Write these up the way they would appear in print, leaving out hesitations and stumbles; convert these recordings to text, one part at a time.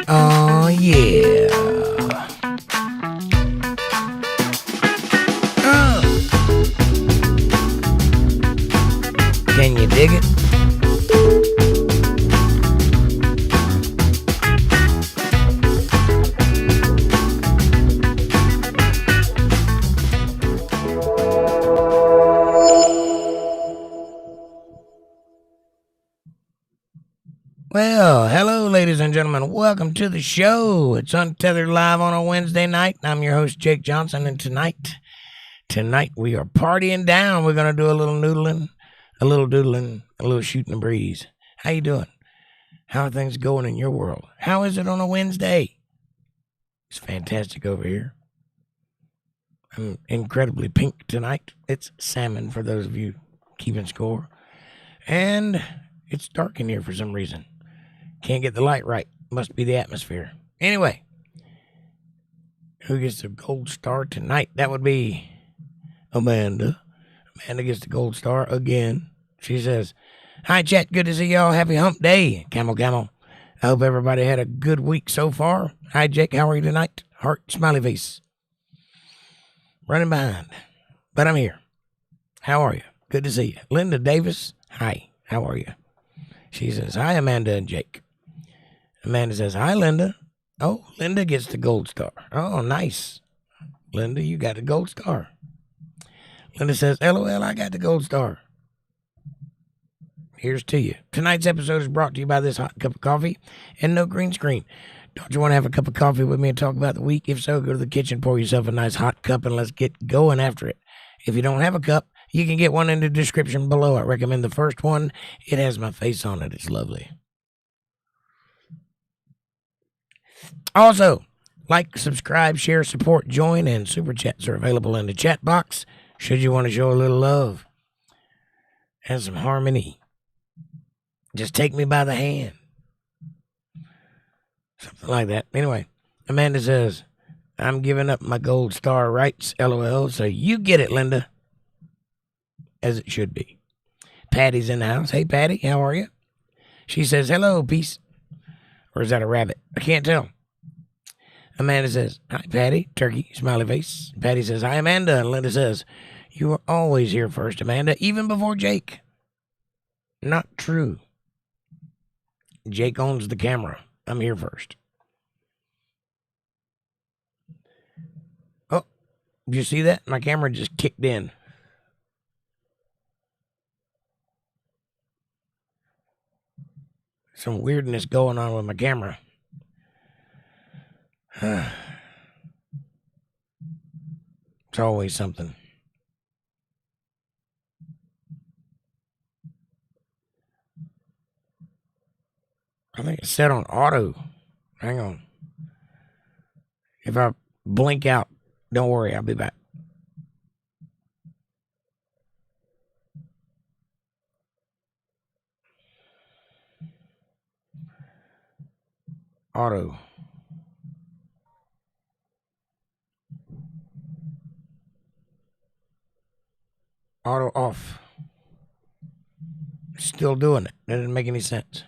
Oh, yeah. Can you dig it? Well, hello, ladies and gentlemen. Welcome to the show. It's Untethered Live on a Wednesday night. I'm your host, Jake Johnson, and tonight we are partying down. We're going to do a little noodling, a little doodling, a little shooting the breeze. How you doing? How are things going in your world? How is it on a Wednesday? It's fantastic over here. I'm incredibly pink tonight. It's salmon for those of you keeping score. And it's dark in here for some reason. Can't get the light right. Must be the atmosphere. Anyway, who gets the gold star tonight? That would be Amanda. Amanda gets the gold star again. She says, "Hi, chat. Good to see y'all. Happy hump day. Camel, camel. I hope everybody had a good week so far. Hi, Jake. How are you tonight? Heart, smiley face. Running behind. But I'm here. How are you? Good to see you. Linda Davis. Hi. How are you?" She says, "Hi, Amanda and Jake." Amanda says, "Hi, Linda." Oh, Linda gets the gold star. Oh, nice. Linda, you got the gold star. Linda says, "LOL, I got the gold star." Here's to you. Tonight's episode is brought to you by this hot cup of coffee and no green screen. Don't you want to have a cup of coffee with me and talk about the week? If so, go to the kitchen, pour yourself a nice hot cup, and let's get going after it. If you don't have a cup, you can get one in the description below. I recommend the first one. It has my face on it. It's lovely. Also, like, subscribe, share, support, join, and super chats are available in the chat box should you want to show a little love and some harmony. Just take me by the hand. Something like that. Anyway, Amanda says, "I'm giving up my gold star rights, LOL, so you get it, Linda." As it should be. Patty's in the house. Hey, Patty, how are you? She says, "Hello, peace." Or is that a rabbit? I can't tell. Amanda says, "Hi, Patty." Turkey, smiley face. Patty says, "Hi, Amanda." And Linda says, "You are always here first, Amanda, even before Jake." Not true. Jake owns the camera. I'm here first. Oh, did you see that? My camera just kicked in. Some weirdness going on with my camera. It's always something. I think it's set on auto. Hang on. If I blink out, don't worry, I'll be back. Auto. Auto off. Still doing it. That didn't make any sense.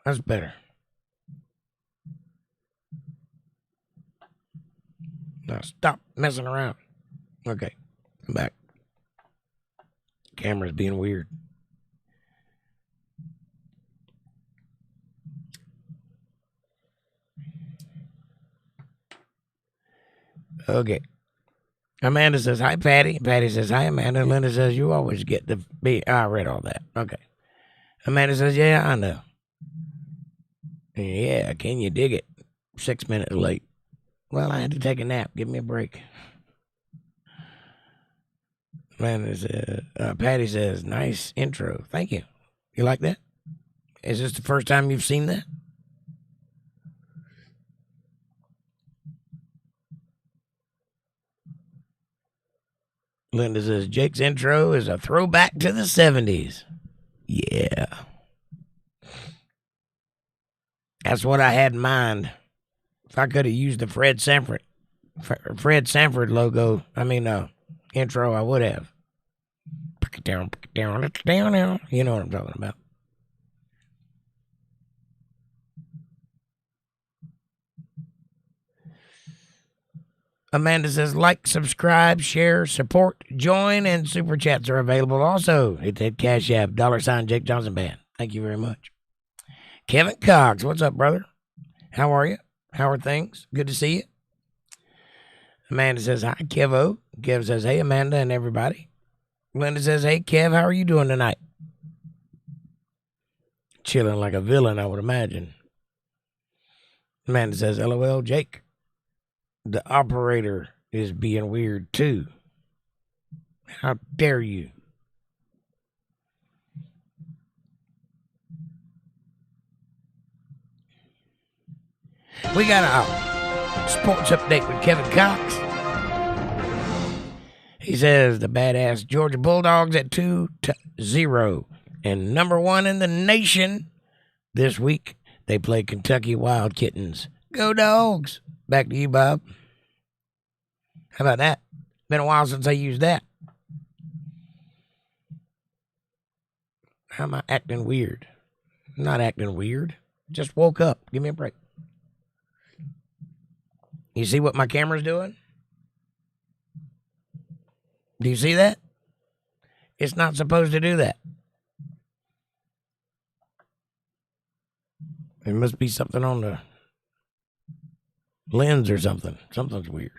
That's better. Now stop messing around. Okay, I'm back. Camera's being weird. Okay. Amanda says, "Hi, Patty." Patty says, "Hi, Amanda." Linda says, "You always get to be." I read all that. Okay. Amanda says, "Yeah, I know." Yeah, can you dig it? 6 minutes late. Well, I had to take a nap. Give me a break. Amanda says, Patty says, "Nice intro. Thank you." You like that? Is this the first time you've seen that? Linda says, Jake's intro is a throwback to the 70s. Yeah. That's what I had in mind. If I could have used the Fred Sanford logo, intro, I would have. You know what I'm talking about. Amanda says, like, subscribe, share, support, join, and super chats are available also. Hit that Cash App, $ Jake Johnson Band. Thank you very much. Kevin Cox, what's up, brother? How are you? How are things? Good to see you. Amanda says, hi, Kevo. Kev says, hey, Amanda and everybody. Linda says, hey, Kev, how are you doing tonight? Chilling like a villain, I would imagine. Amanda says, LOL, Jake. The operator is being weird, too. How dare you? We got a sports update with Kevin Cox. He says the badass Georgia Bulldogs at 2-0 and #1 in the nation this week. They play Kentucky Wild Kittens. Go Dogs! Back to you, Bob. How about that? Been a while since I used that. How am I acting weird? I'm not acting weird. Just woke up. Give me a break. You see what my camera's doing? Do you see that? It's not supposed to do that. There must be something on the lens or something. Something's weird.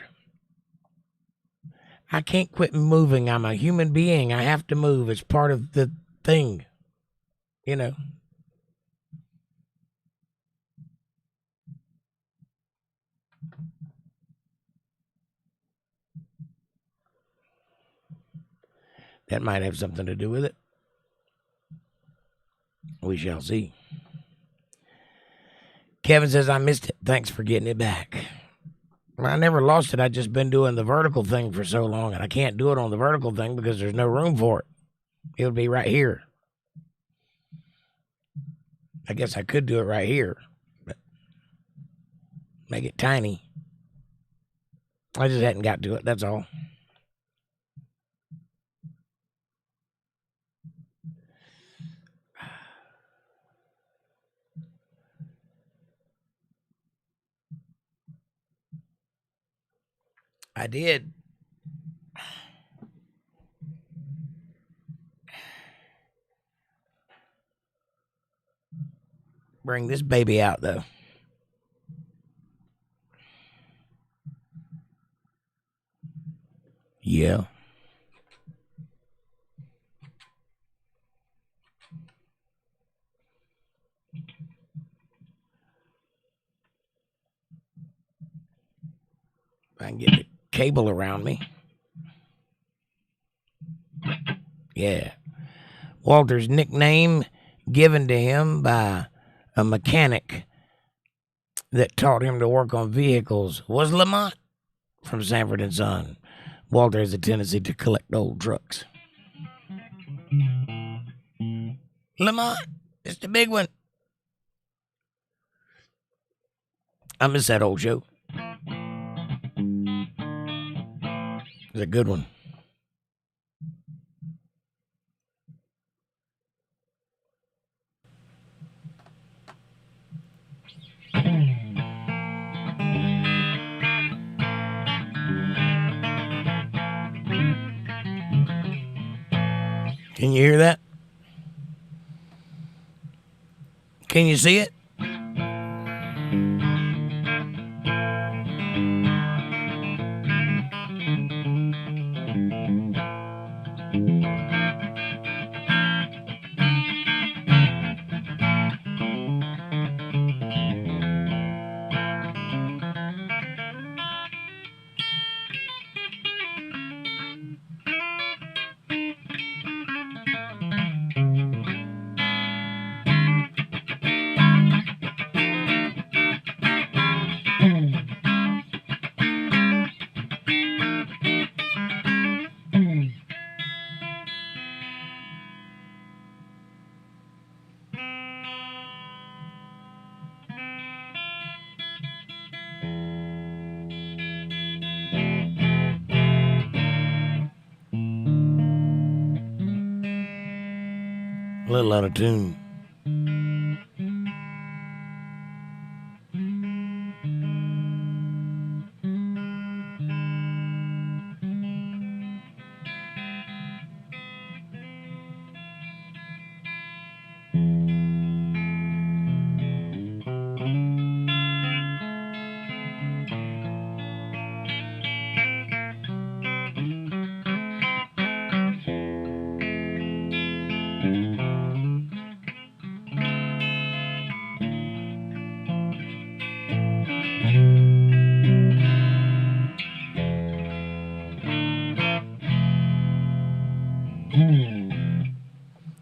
I can't quit moving. I'm a human being. I have to move. It's part of the thing. You know. That might have something to do with it. We shall see. Kevin says, I missed it. Thanks for getting it back. I never lost it. I just been doing the vertical thing for so long, and I can't do it on the vertical thing because there's no room for it. It would be right here. I guess I could do it right here, but make it tiny. I just hadn't got to it. That's all. I did. Bring this baby out, though. Yeah. If I can get the cable around me. Yeah. Walter's nickname given to him by a mechanic that taught him to work on vehicles was Lamont from Sanford & Son. Walter has a tendency to collect old trucks. Lamont, it's the big one. I miss that old show. It's a good one. Can you hear that? Can you see it? little out of tune.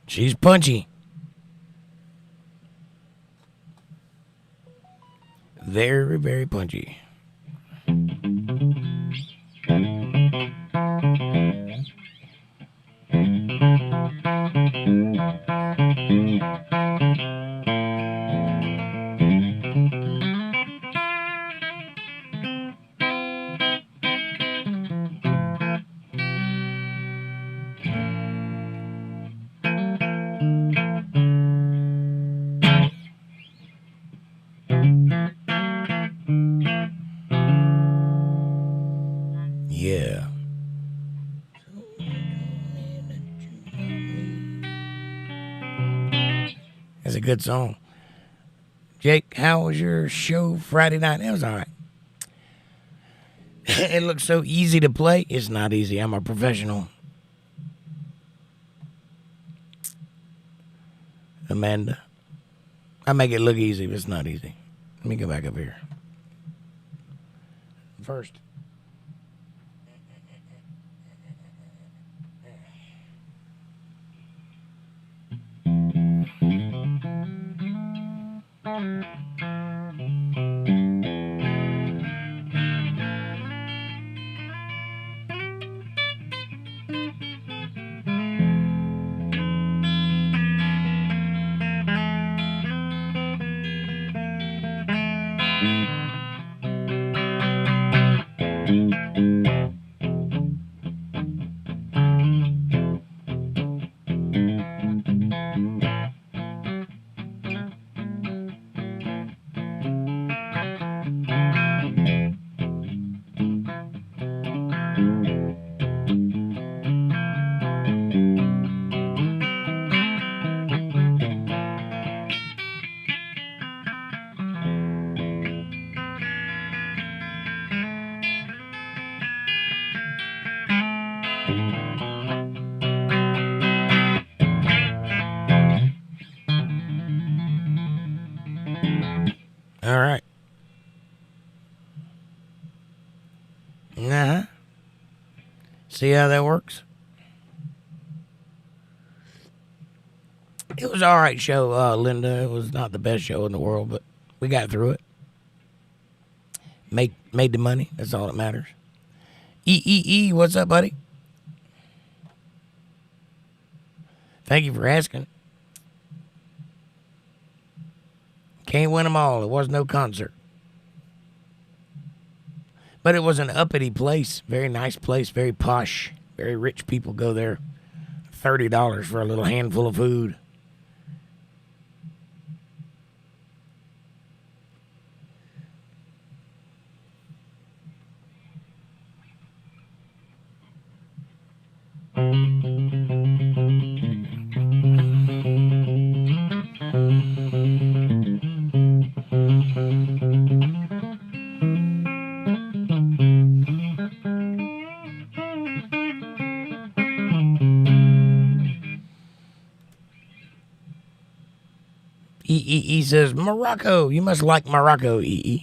She's punchy. Very, very punchy. Yeah. That's a good song. Jake, how was your show Friday night? It was all right. It looks so easy to play. It's not easy. I'm a professional. Amanda, I make it look easy, but it's not easy. Let me go back up here. First. All right. Uh-huh. See how that works? It was all right show, Linda. It was not the best show in the world, but we got through it. Made the money. That's all that matters. What's up, buddy? Thank you for asking. Can't win them all. It was no concert. But it was an uppity place. Very nice place. Very posh. Very rich people go there. $30 for a little handful of food. Says, Morocco. You must like Morocco, Assalamu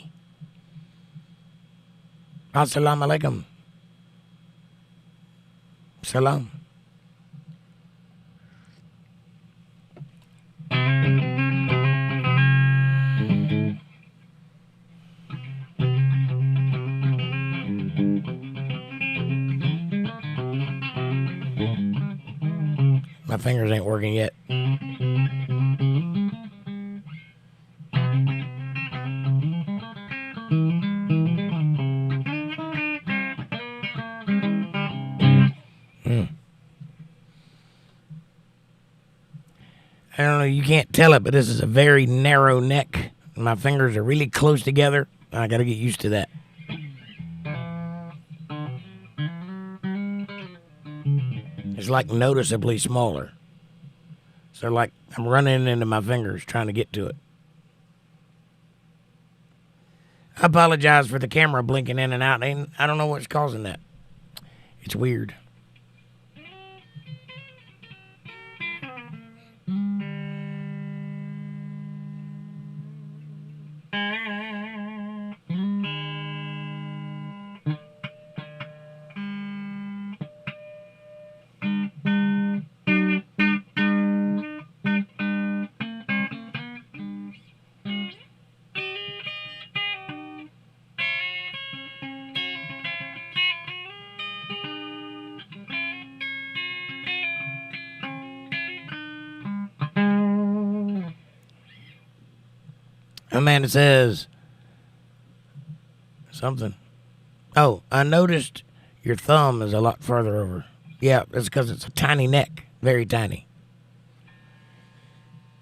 alaikum. Salam. My fingers ain't working yet. I don't know, you can't tell it, but this is a very narrow neck. My fingers are really close together. I got to get used to that. It's like noticeably smaller. So like I'm running into my fingers trying to get to it. I apologize for the camera blinking in and out. I don't know what's causing that. It's weird. Amanda says something. Oh, I noticed your thumb is a lot further over. Yeah, that's because it's a tiny neck. Very tiny.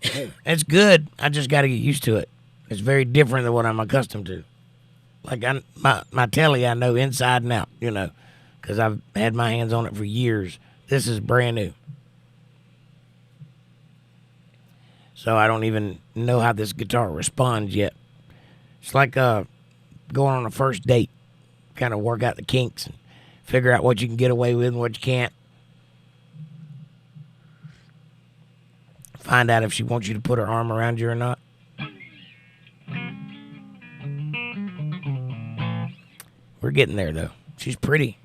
It's good. I just got to get used to it. It's very different than what I'm accustomed to. Like my telly, I know inside and out, you know, because I've had my hands on it for years. This is brand new. So I don't even know how this guitar responds yet. It's like going on a first date. Kind of work out the kinks and figure out what you can get away with and what you can't. Find out if she wants you to put her arm around you or not. We're getting there, though. She's pretty.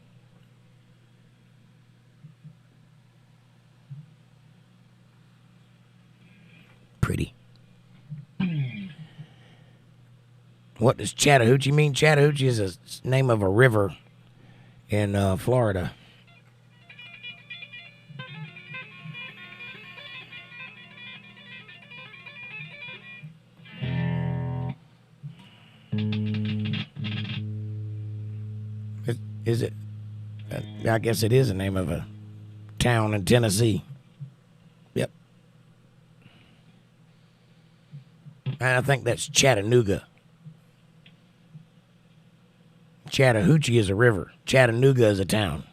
Pretty. What does Chattahoochee mean? Chattahoochee is the name of a river in Florida. Is it? I guess it is the name of a town in Tennessee. Yep. And I think that's Chattanooga. Chattahoochee is a river. Chattanooga is a town.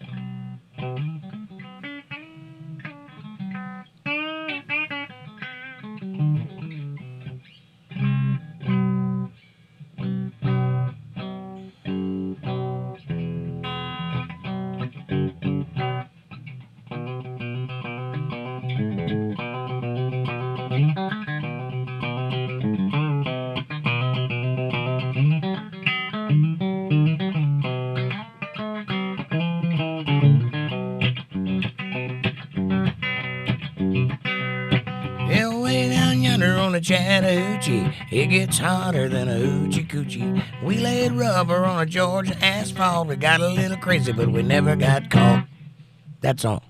Chattahoochee, it gets hotter than a hoochie coochie. We laid rubber on a Georgia asphalt. We got a little crazy, but we never got caught. That's all.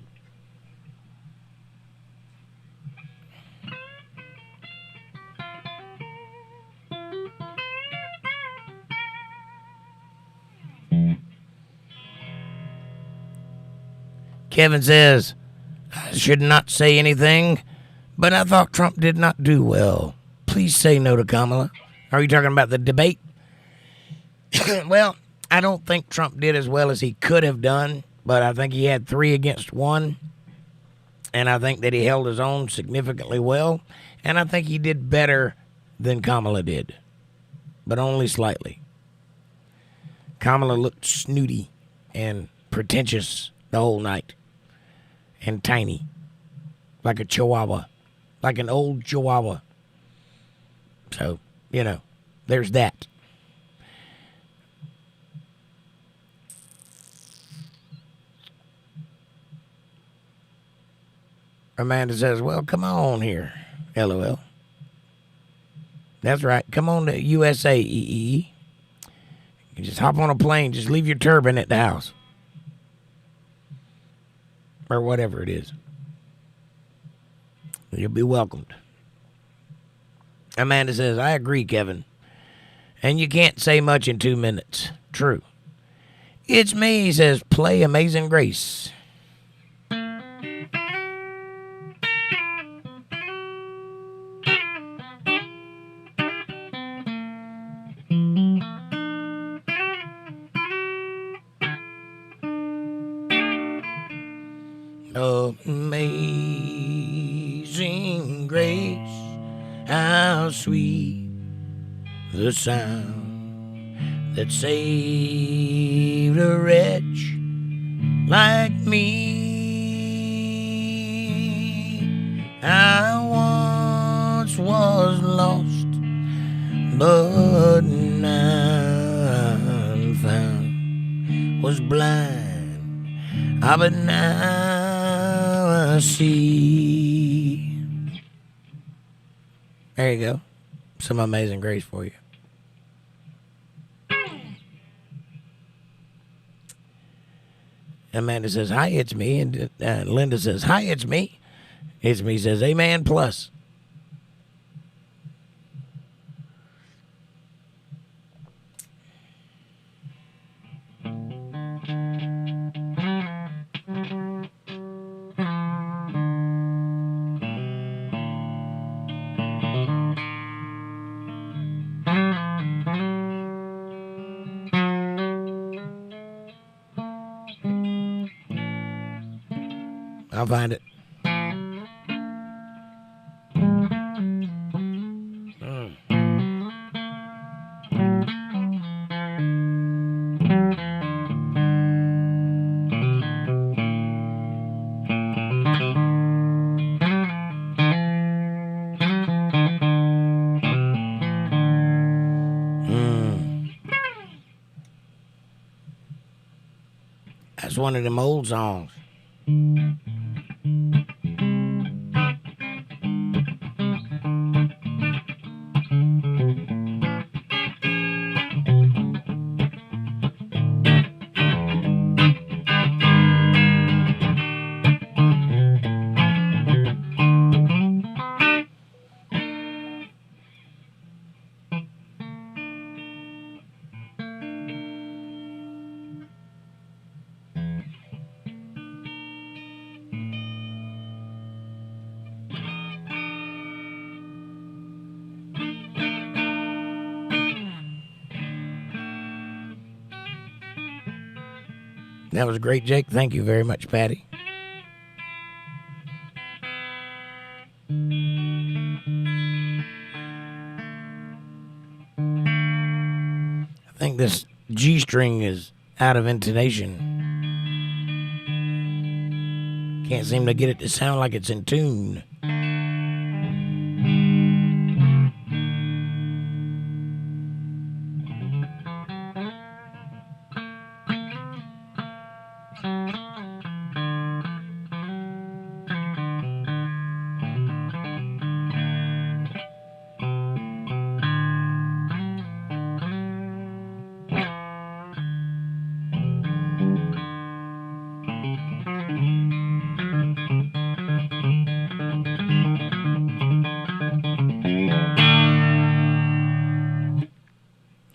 Kevin says, I should not say anything, but I thought Trump did not do well. Please say no to Kamala. Are you talking about the debate? Well, I don't think Trump did as well as he could have done, but I think he had 3 against 1, and I think that he held his own significantly well, and I think he did better than Kamala did, but only slightly. Kamala looked snooty and pretentious the whole night, and tiny, like a chihuahua. Like an old chihuahua. So, you know, there's that. Amanda says, well, come on here, LOL. That's right. Come on to USA, EE. You just hop on a plane. Just leave your turban at the house. Or whatever it is. You'll be welcomed. Amanda says, I agree, Kevin. And you can't say much in 2 minutes. True. It's me, he says, play Amazing Grace. Amazing grace, how sweet the sound that saved a wretch like me. I once was lost, but now I'm found. Was blind, but now I see. There you go. Some Amazing Grace for you. Amanda says, hi, it's me. And Linda says, hi, it's me. It's me says, amen plus. I'll find it. That's one of them old songs. That was great, Jake. Thank you very much, Patty. I think this G string is out of intonation. Can't seem to get it to sound like it's in tune.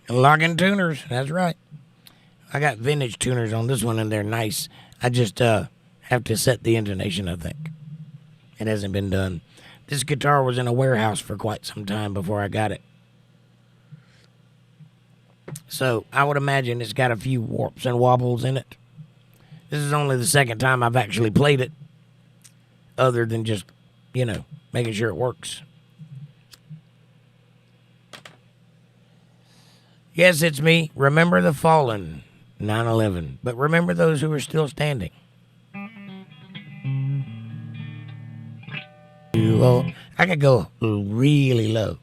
Locking tuners, that's right. I got vintage tuners on this one and they're nice. I just have to set the intonation, I think. It hasn't been done. This guitar was in a warehouse for quite some time before I got it. So I would imagine it's got a few warps and wobbles in it. This is only the second time I've actually played it, other than just, making sure it works. Yes, it's me. Remember the fallen, 9/11. But remember those who are still standing. I could go really low.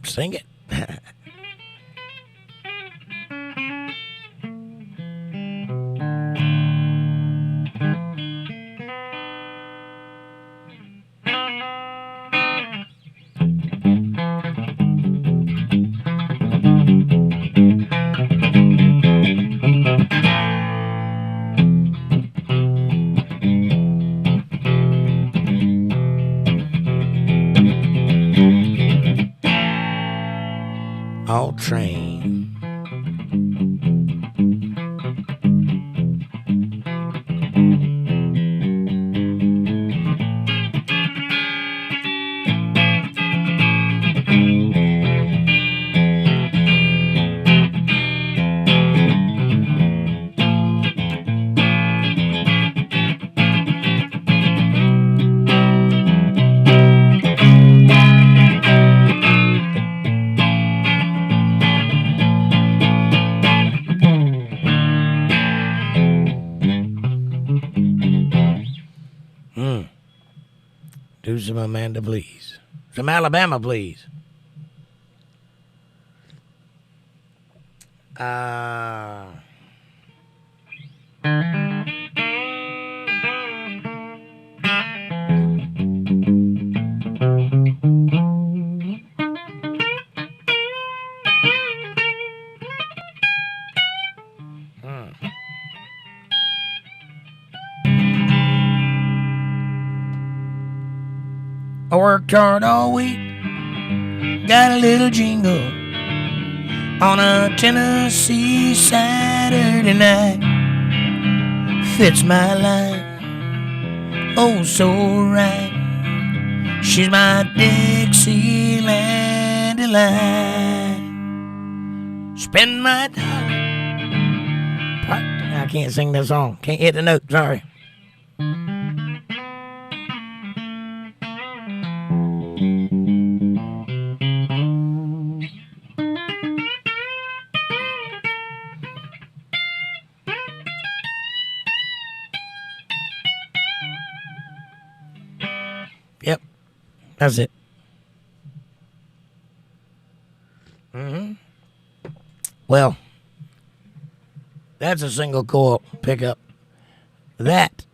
Sing it. All train. some Amanda, please. Some Alabama, please. I worked hard all week, got a little jingle on a Tennessee Saturday night. Fits my line, oh so right. She's my Dixieland delight. Spend my dollar. I can't sing that song. Can't hit the note, sorry. Yep, that's it. Well, that's a single coil pickup. That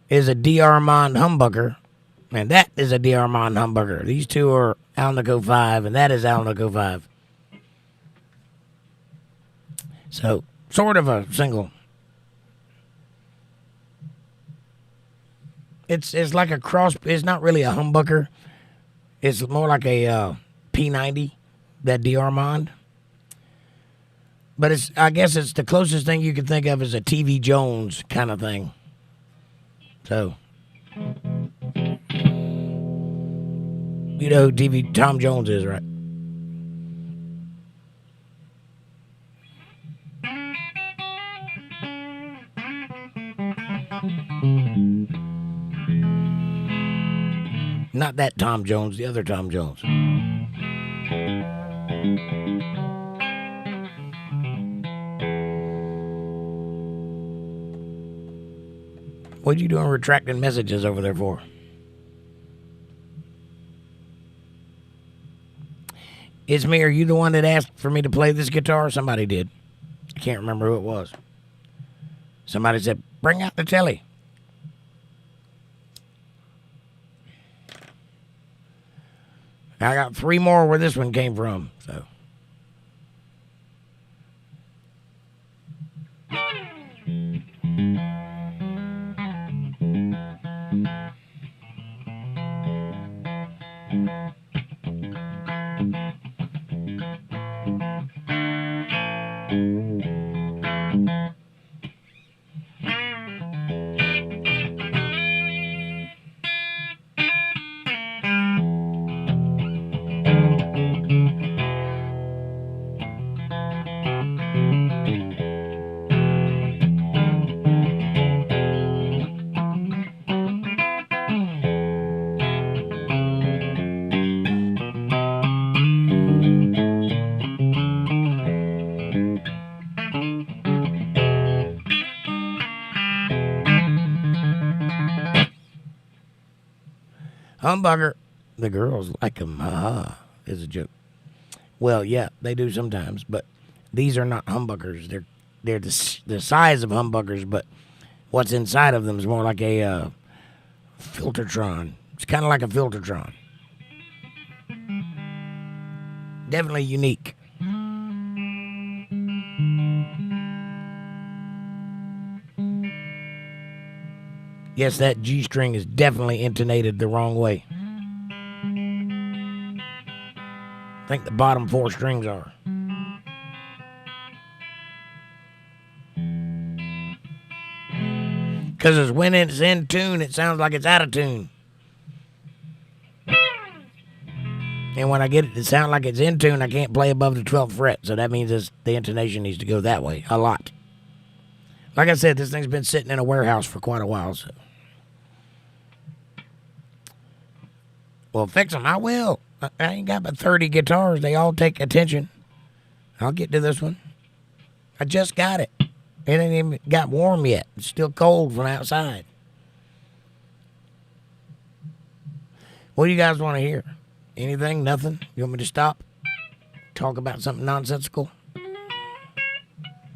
is a ℕ𝕉𝕠𝕠 humbucker, and that is a ℕ𝕉𝕠𝕠 humbucker. These two are Alnico 5, and that is Alnico 5. So, sort of a single. It's like a cross. It's not really a humbucker. It's more like a P90, that ℉𝕉𝕠𝕠. But I guess it's the closest thing you can think of as a TV Jones kind of thing. So, you know who TV Tom Jones is, right? Not that Tom Jones, the other Tom Jones. What are you doing retracting messages over there for? It's me. Are you the one that asked for me to play this guitar? Somebody did. I can't remember who it was. Somebody said, bring out the telly. I got 3 more where this one came from, so. Humbucker, the girls like them, is a joke. Well, yeah, they do sometimes, but these are not humbuckers. They're the size of humbuckers, but what's inside of them is more like a filtertron. It's kind of like a filtertron. Definitely unique. Yes, that G string is definitely intonated the wrong way. I think the bottom 4 strings are. Because when it's in tune, it sounds like it's out of tune. And when I get it to sound like it's in tune, I can't play above the 12th fret. So that means the intonation needs to go that way a lot. Like I said, this thing's been sitting in a warehouse for quite a while. So. Well, fix them. I will. I ain't got but 30 guitars. They all take attention. I'll get to this one. I just got it. It ain't even got warm yet. It's still cold from outside. What do you guys want to hear? Anything? Nothing? You want me to stop? Talk about something nonsensical?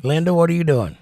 Linda, what are you doing?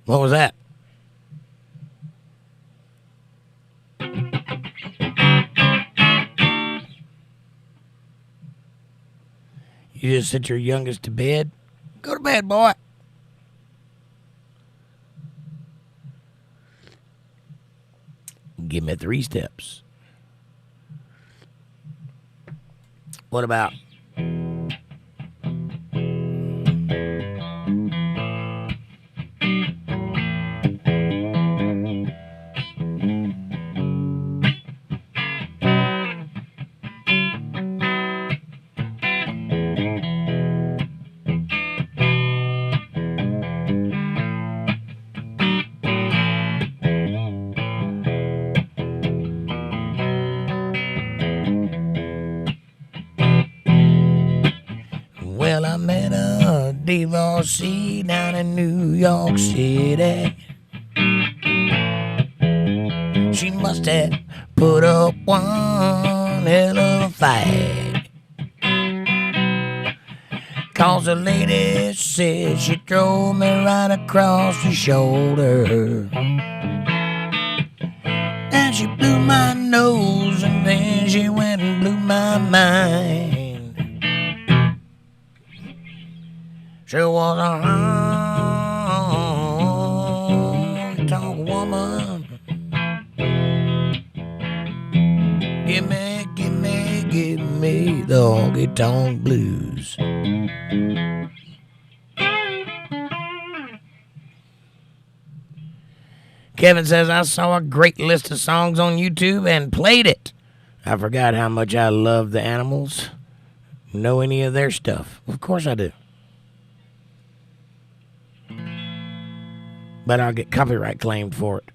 What was that? You just sent your youngest to bed? Go to bed, boy. Give me 3 steps. What about? Well, I met a divorcee down in New York City. She must have put up one hell of a fight. 'Cause the lady said she drove me right across the shoulder. And she blew my nose and then she went and blew my mind. She was a honky-tonk woman. Give me the honky-tonk blues. Kevin says, I saw a great list of songs on YouTube and played it. I forgot how much I love the Animals. Know any of their stuff? Of course I do. But I'll get copyright claimed for it.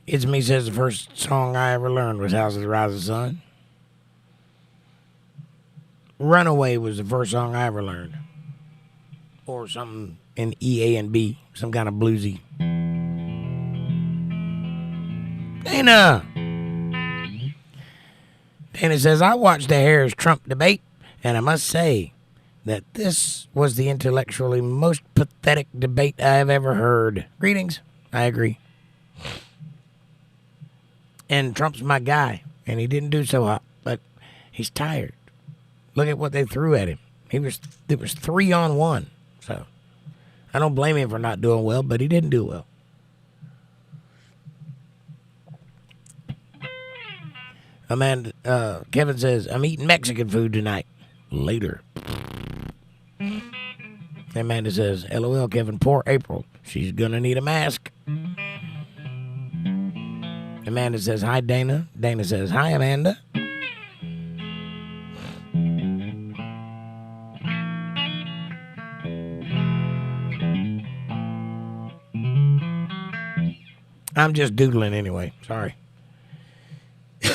It's Me says the first song I ever learned was House of the Rising Sun. Runaway was the first song I ever learned. Or something in E, A, and B. Some kind of bluesy. Dana says, I watched the Harris-Trump debate, and I must say that this was the intellectually most pathetic debate I have ever heard. Greetings. I agree. And Trump's my guy, and he didn't do so hot, but he's tired. Look at what they threw at him. It was 3-on-1, so I don't blame him for not doing well, but he didn't do well. Kevin says, I'm eating Mexican food tonight. Later. Amanda says, LOL, Kevin, poor April. She's gonna need a mask. Amanda says, hi, Dana. Dana says, hi, Amanda. I'm just doodling anyway. Sorry.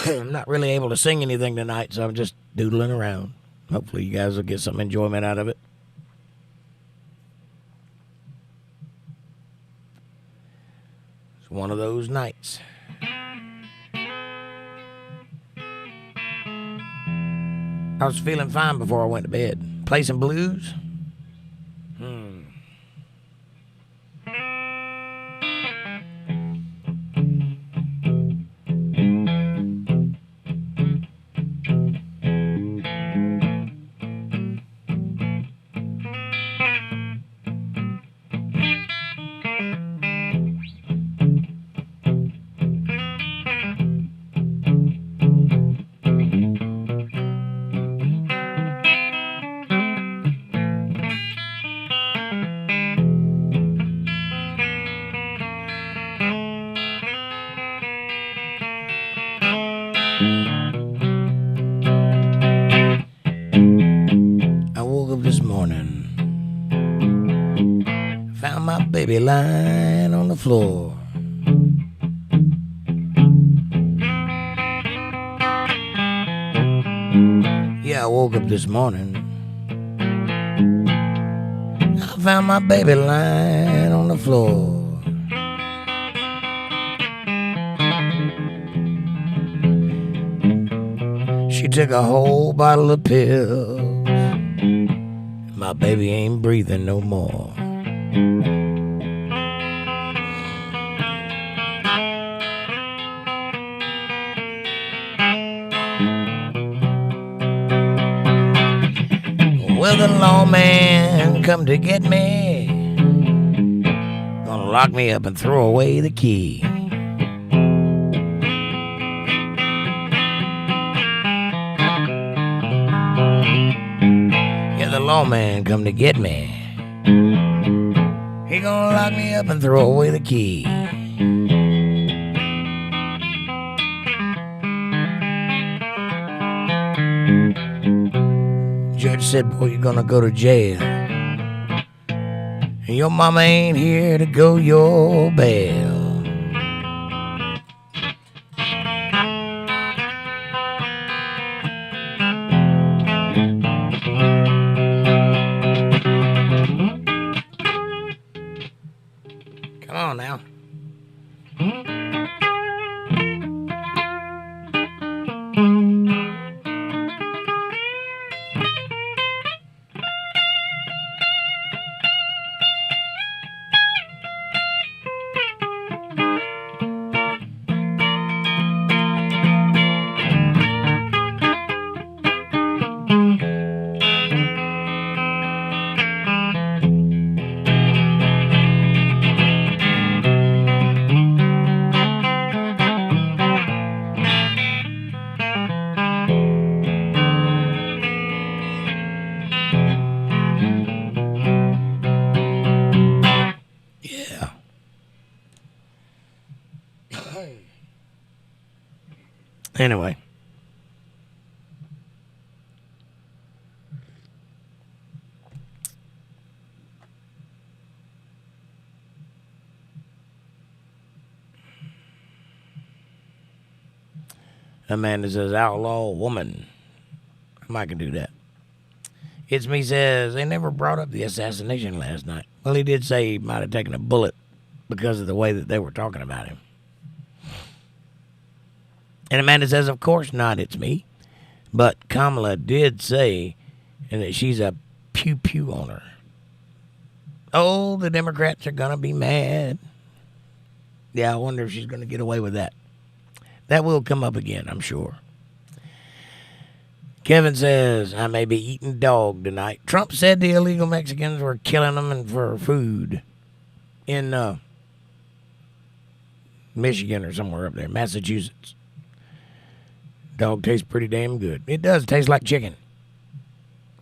I'm not really able to sing anything tonight, so I'm just doodling around. Hopefully you guys will get some enjoyment out of it. It's one of those nights. I was feeling fine before I went to bed. Play some blues. This morning, found my baby lying on the floor. Yeah, I woke up this morning, I found my baby lying on the floor. She took a whole bottle of pills. My baby ain't breathing no more. Well, the lawman come to get me. Gonna lock me up and throw away the key. The lawman come to get me. He gonna lock me up and throw away the key. Judge said, boy, you're gonna go to jail. And your mama ain't here to go your bail. Come on now. Anyway. Amanda says, outlaw woman. I might can do that. It's me says, they never brought up the assassination last night. Well, he did say he might have taken a bullet because of the way that they were talking about him. And Amanda says, of course not, it's me. But Kamala did say that she's a pew-pew owner. Oh, the Democrats are going to be mad. Yeah, I wonder if she's going to get away with that. That will come up again, I'm sure. Kevin says, I may be eating dog tonight. Trump said the illegal Mexicans were killing them and for food in Michigan or somewhere up there, Massachusetts. Dog tastes pretty damn good. It does taste like chicken.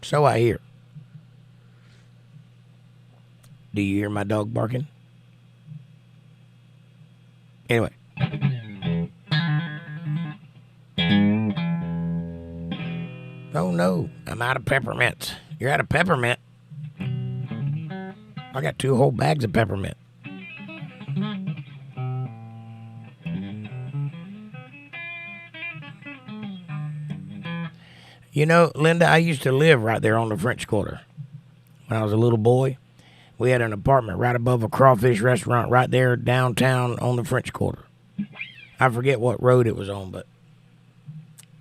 So I hear. Do you hear my dog barking? Anyway. Oh no, I'm out of peppermints. You're out of peppermint? I got 2 whole bags of peppermint. You know, Linda, I used to live right there on the French Quarter. When I was a little boy, we had an apartment right above a crawfish restaurant right there downtown on the French Quarter. I forget what road it was on, but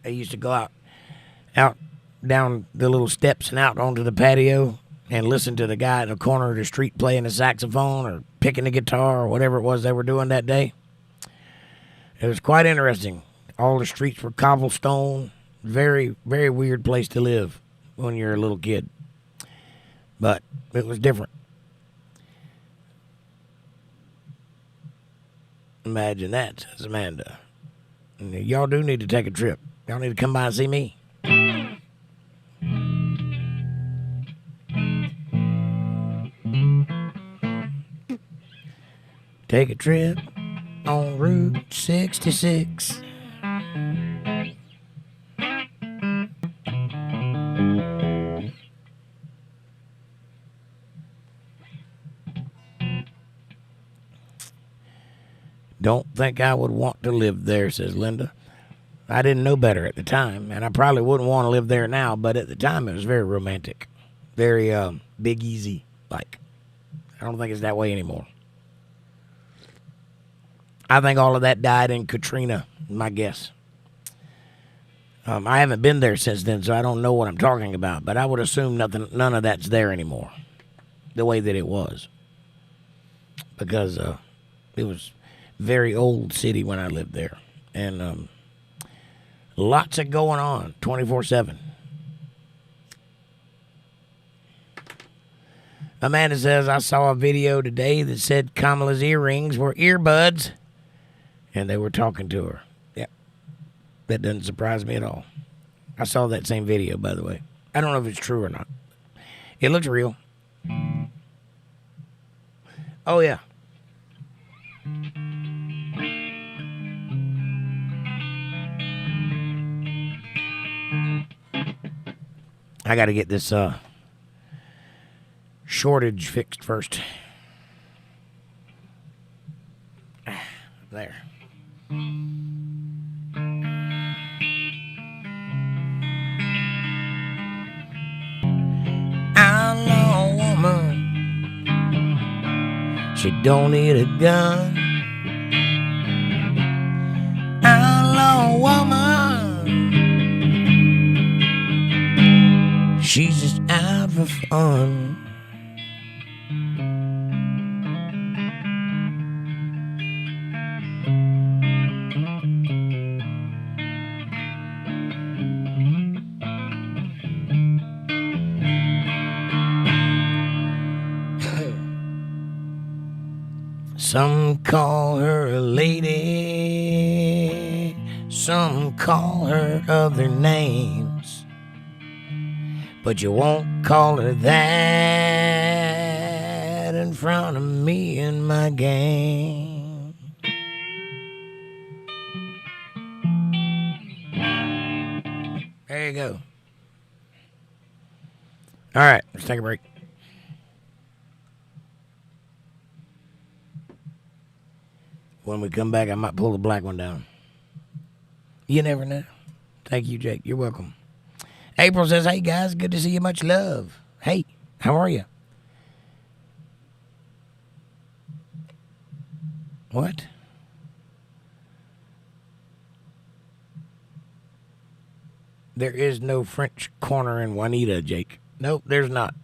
I used to go out down the little steps and out onto the patio and listen to the guy in the corner of the street playing the saxophone or picking the guitar or whatever it was they were doing that day. It was quite interesting. All the streets were cobblestone. Very, very weird place to live when you're a little kid. But it was different. Imagine that, says Amanda. Y'all do need to take a trip. Y'all need to come by and see me. Take a trip on Route 66. Don't think I would want to live there, says Linda. I didn't know better at the time, and I probably wouldn't want to live there now, but at the time it was very romantic. Very Big Easy like. I don't think it's that way anymore. I think all of that died in Katrina, my guess. I haven't been there since then, so I don't know what I'm talking about, but I would assume none of that's there anymore, the way that it was. Because it was very old city when I lived there, and lots of going on 24/7. Amanda says, I saw a video today that said Kamala's earrings were earbuds, and they were talking to her. Yeah, that doesn't surprise me at all. I saw that same video, by the way. I don't know if it's true or not. It looks real. Oh, yeah. I got to get this shortage fixed first. There. Outlaw woman, she don't need a gun. Outlaw woman, she's just out for fun. Some call her a lady, some call her other names, but you won't call her that in front of me and my gang. There you go. All right, let's take a break. When we come back, I might pull the black one down. You never know. Thank you, Jake. You're welcome. April says, hey, guys, good to see you. Much love. Hey, how are you? What? There is no French corner in Juanita, Jake. Nope, there's not.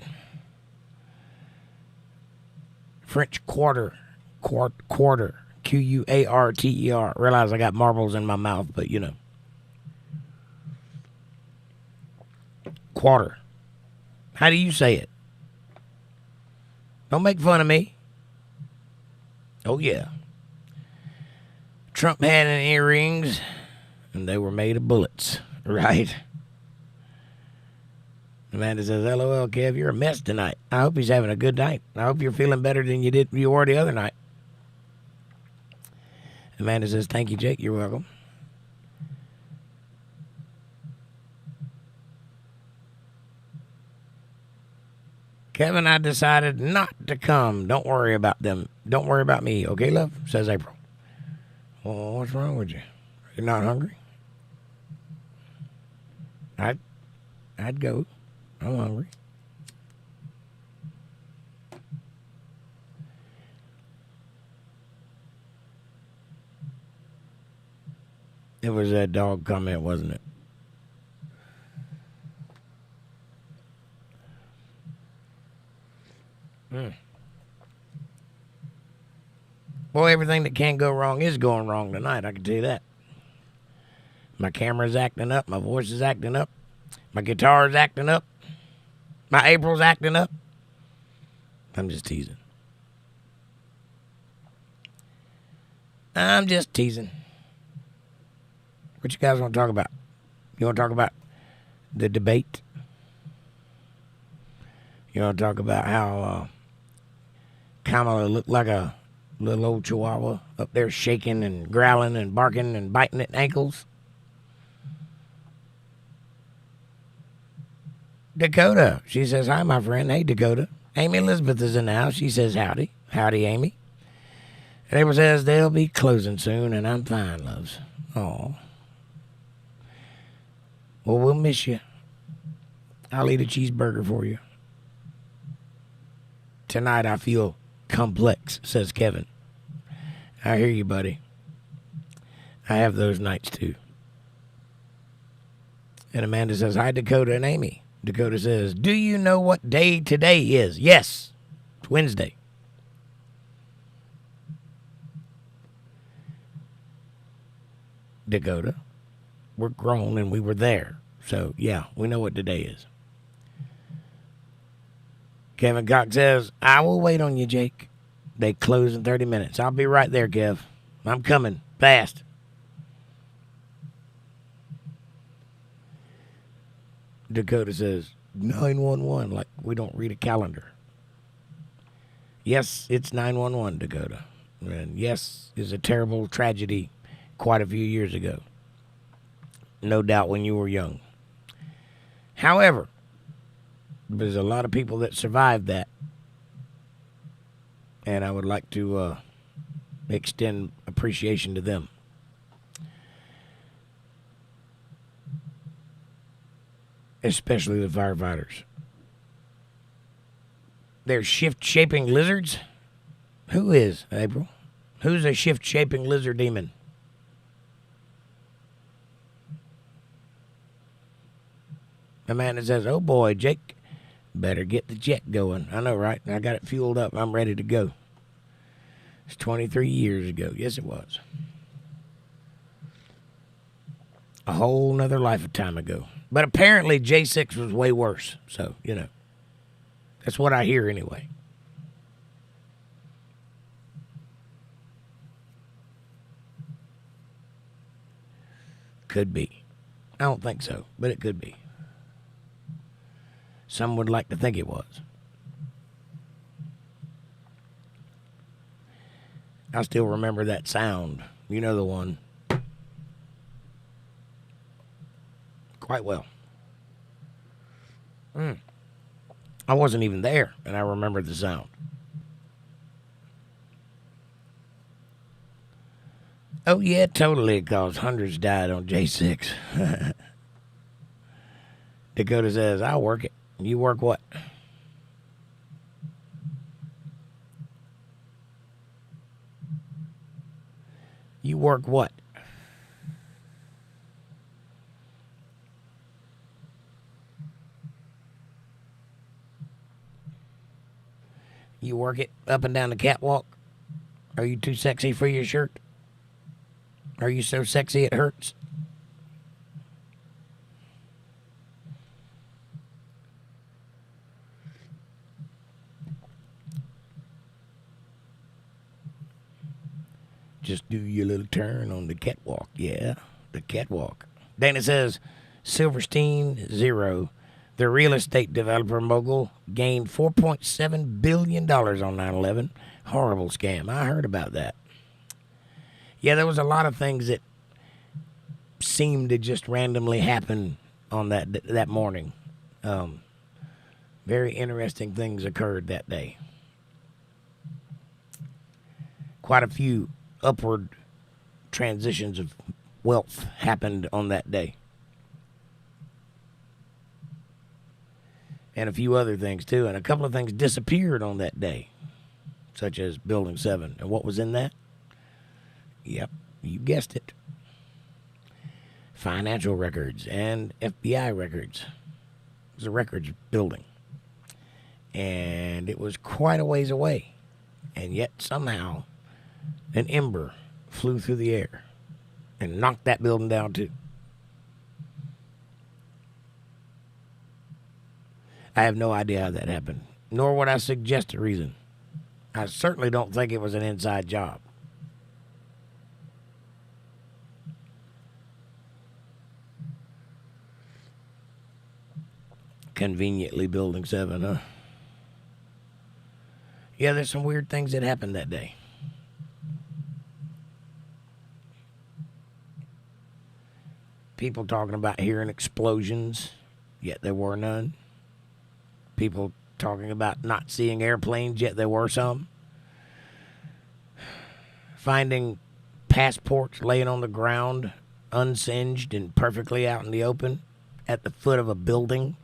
French Quarter. Quarter. Quarter. Realize I got marbles in my mouth, but you know. Quarter. How do you say it? Don't make fun of me. Oh, yeah. Trump had an earrings, and they were made of bullets, right? Amanda says, LOL, Kev, you're a mess tonight. I hope he's having a good night. I hope you're feeling better than you were the other night. Amanda says, thank you, Jake. You're welcome. Kevin, I decided not to come. Don't worry about them. Don't worry about me, okay, love? Says April. Well, what's wrong with you? You're not hungry? I'd go. I'm hungry. It was that dog comment, wasn't it? Boy, everything that can go wrong is going wrong tonight, I can tell you that. My camera's acting up. My voice is acting up. My guitar's acting up. My April's acting up. I'm just teasing. I'm just teasing. What you guys want to talk about? You want to talk about the debate? You want to talk about how Kamala looked like a little old chihuahua up there shaking and growling and barking and biting at ankles? Dakota, she says, hi, my friend. Hey, Dakota. Amy Elizabeth is in the house. She says, howdy. Howdy, Amy. And April says, they'll be closing soon, and I'm fine, loves. Aw. Well, we'll miss you. I'll eat a cheeseburger for you. Tonight I feel complex, says Kevin. I hear you, buddy. I have those nights, too. And Amanda says, hi, Dakota and Amy. Dakota says, do you know what day today is? Yes, it's Wednesday. Dakota, we're grown and we were there. So, yeah, we know what today is. Kevin Cox says, I will wait on you, Jake. They close in 30 minutes. I'll be right there, Kev. I'm coming fast. Dakota says, 911, like we don't read a calendar. Yes, it's 911, Dakota. And yes, it's a terrible tragedy quite a few years ago. No doubt when you were young. However, there's a lot of people that survived that. And I would like to extend appreciation to them. Especially the firefighters. They're shift-shaping lizards? Who is, April? Who's a shift-shaping lizard demon? Amanda says, oh boy, Jake, better get the jet going. I know, right? I got it fueled up. I'm ready to go. It's 23 years ago. Yes, it was. A whole nother lifetime ago. But apparently J6 was way worse. So, you know, that's what I hear anyway. Could be. I don't think so, but it could be. Some would like to think it was. I still remember that sound. You know the one. Quite well. I wasn't even there, and I remember the sound. Oh, yeah, totally, because hundreds died on J6. Dakota says, I'll work it. You work what? You work what? You work it up and down the catwalk? Are you too sexy for your shirt? Are you so sexy it hurts? Just do your little turn on the catwalk. Yeah, the catwalk. Dana says, Silverstein, 0. The real estate developer mogul gained $4.7 billion on 9/11. Horrible scam. I heard about that. Yeah, there was a lot of things that seemed to just randomly happen on that morning. Very interesting things occurred that day. Quite a few upward transitions of wealth happened on that day. And a few other things, too. And a couple of things disappeared on that day, such as Building 7. And what was in that? Yep, you guessed it. Financial records and FBI records. It was a records building. And it was quite a ways away. And yet, somehow, an ember flew through the air and knocked that building down, too. I have no idea how that happened, nor would I suggest a reason. I certainly don't think it was an inside job. Conveniently Building 7, huh? Yeah, there's some weird things that happened that day. People talking about hearing explosions, yet there were none. People talking about not seeing airplanes, yet there were some. Finding passports laying on the ground, unsinged and perfectly out in the open at the foot of a building.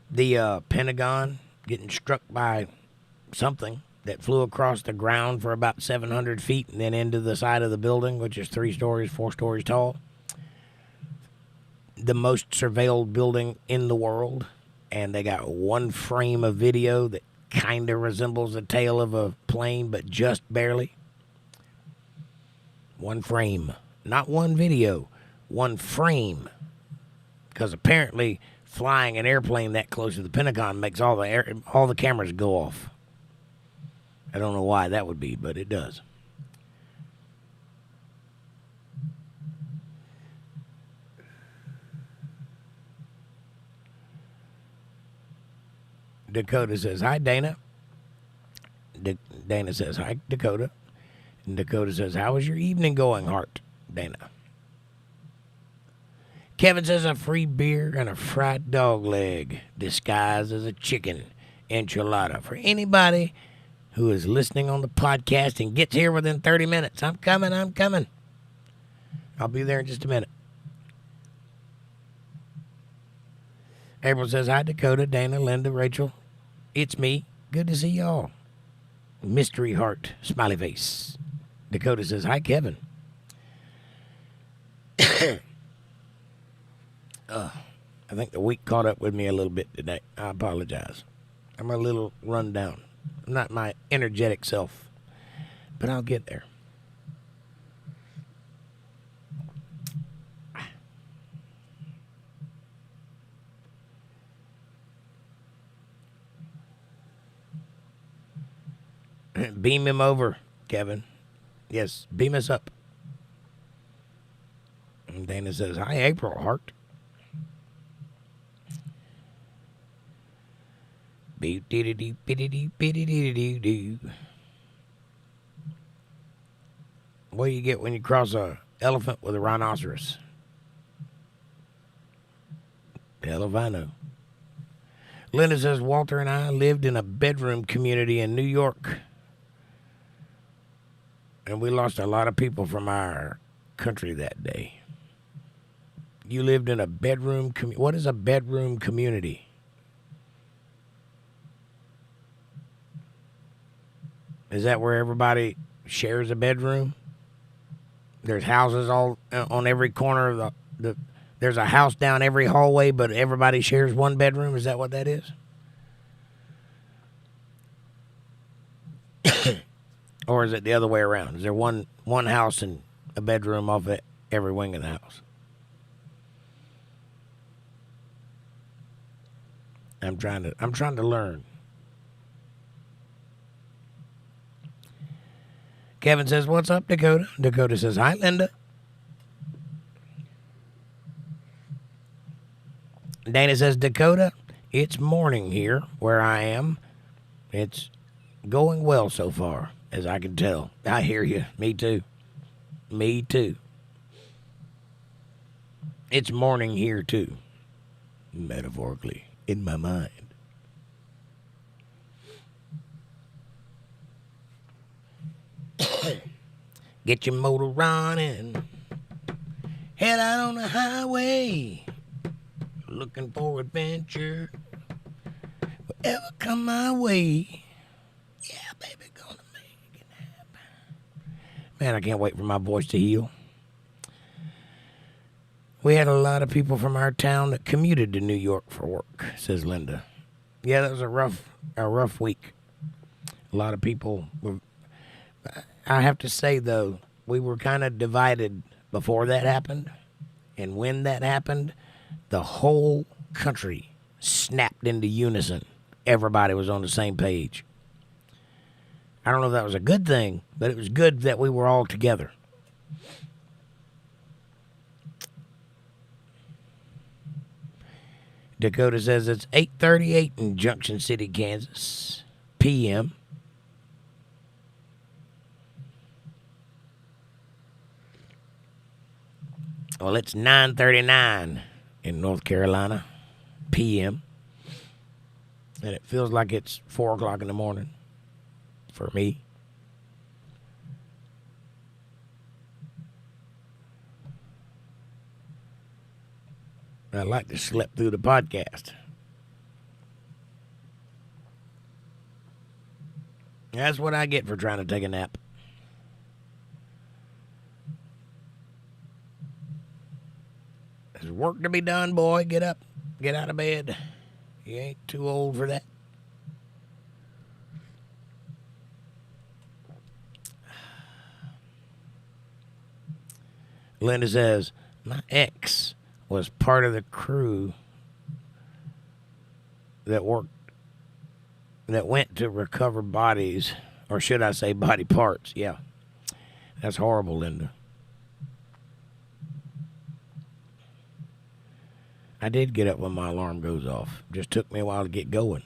The Pentagon getting struck by something that flew across the ground for about 700 feet and then into the side of the building, which is 3 stories, 4 stories tall. The most surveilled building in the world. And they got one frame of video that kind of resembles the tail of a plane, but just barely. One frame. Not one video. One frame. Because apparently flying an airplane that close to the Pentagon makes all the cameras go off. I don't know why that would be, but it does. Dakota says, hi, Dana. Dana says, hi, Dakota. And Dakota says, how is your evening going, Hart? Dana. Kevin says a free beer and a fried dog leg disguised as a chicken enchilada for anybody who is listening on the podcast and gets here within 30 minutes. I'm coming. I'll be there in just a minute. April says, hi, Dakota, Dana, Linda, Rachel. It's me. Good to see y'all. Mystery heart, smiley face. Dakota says, hi, Kevin. I think the week caught up with me a little bit today. I apologize. I'm a little run down. I'm not my energetic self, but I'll get there. Beam him over, Kevin. Yes, beam us up. And Dana says, hi, April, Hart. What do you get when you cross a elephant with a rhinoceros? Hell if I know. Linda says, Walter and I lived in a bedroom community in New York. And we lost a lot of people from our country that day. You lived in a bedroom community. What is a bedroom community? Is that where everybody shares a bedroom? There's houses all on every corner of there's a house down every hallway, but everybody shares one bedroom? Is that what that is? Or is it the other way around? Is there one house and a bedroom off of every wing of the house? I'm trying to learn. Kevin says, what's up, Dakota? Dakota says, hi, Linda. Dana says, Dakota, it's morning here where I am. It's going well so far, as I can tell. I hear you. Me too. Me too. It's morning here too. Metaphorically, in my mind. Get your motor running. Head out on the highway. Looking for adventure. Whatever come my way. Yeah, baby, gonna make it happen. Man, I can't wait for my voice to heal. We had a lot of people from our town that commuted to New York for work, says Linda. Yeah, that was a rough week. A lot of people were, I have to say, though, we were kind of divided before that happened. And when that happened, the whole country snapped into unison. Everybody was on the same page. I don't know if that was a good thing, but it was good that we were all together. Dakota says it's 8:38 in Junction City, Kansas, p.m. Well, it's 9:39 in North Carolina, p.m. And it feels like it's 4 o'clock in the morning for me. I like to slip through the podcast. That's what I get for trying to take a nap. There's work to be done, boy. Get up. Get out of bed. You ain't too old for that. Linda says, my ex was part of the crew that went to recover bodies, or should I say body parts. Yeah. That's horrible, Linda. I did get up when my alarm goes off. Just took me a while to get going.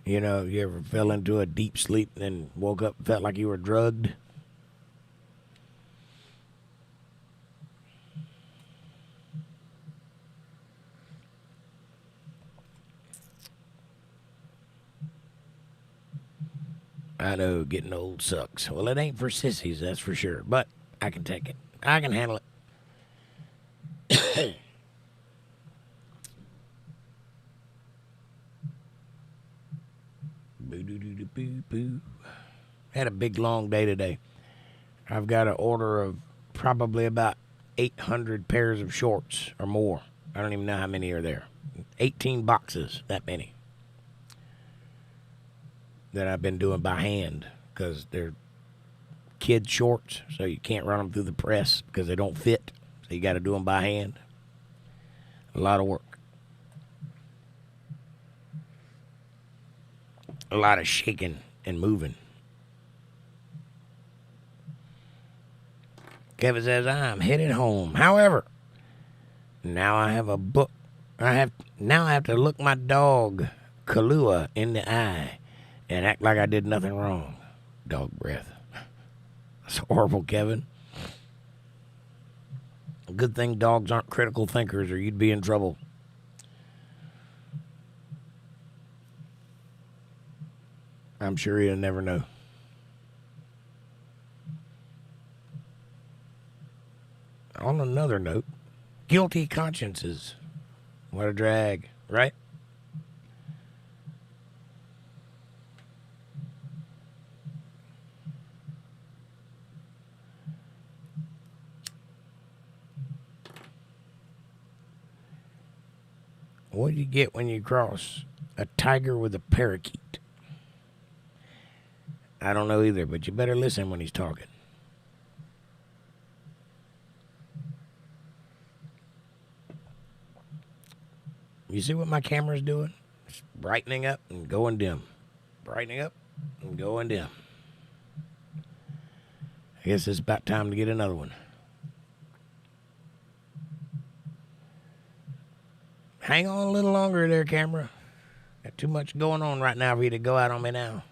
You know, you ever fell into a deep sleep and then woke up and felt like you were drugged? I know, getting old sucks. Well, it ain't for sissies, that's for sure. But I can take it. I can handle it. Boo-doo-doo-doo-boo-boo. Had a big, long day today. I've got an order of probably about 800 pairs of shorts or more. I don't even know how many are there. 18 boxes, that many. That I've been doing by hand because they're kid shorts, so you can't run them through the press because they don't fit. So you got to do them by hand. A lot of work. A lot of shaking and moving. Kevin says, I'm headed home. However, now I have a book. Now I have to look my dog, Kahlua, in the eye and act like I did nothing wrong. Dog breath. That's horrible, Kevin. Good thing dogs aren't critical thinkers or you'd be in trouble. I'm sure you'll never know. On another note, guilty consciences. What a drag, right? What do you get when you cross a tiger with a parakeet? I don't know either, but you better listen when he's talking. You see what my camera's doing? It's brightening up and going dim. Brightening up and going dim. I guess it's about time to get another one. Hang on a little longer there, camera. Got too much going on right now for you to go out on me now.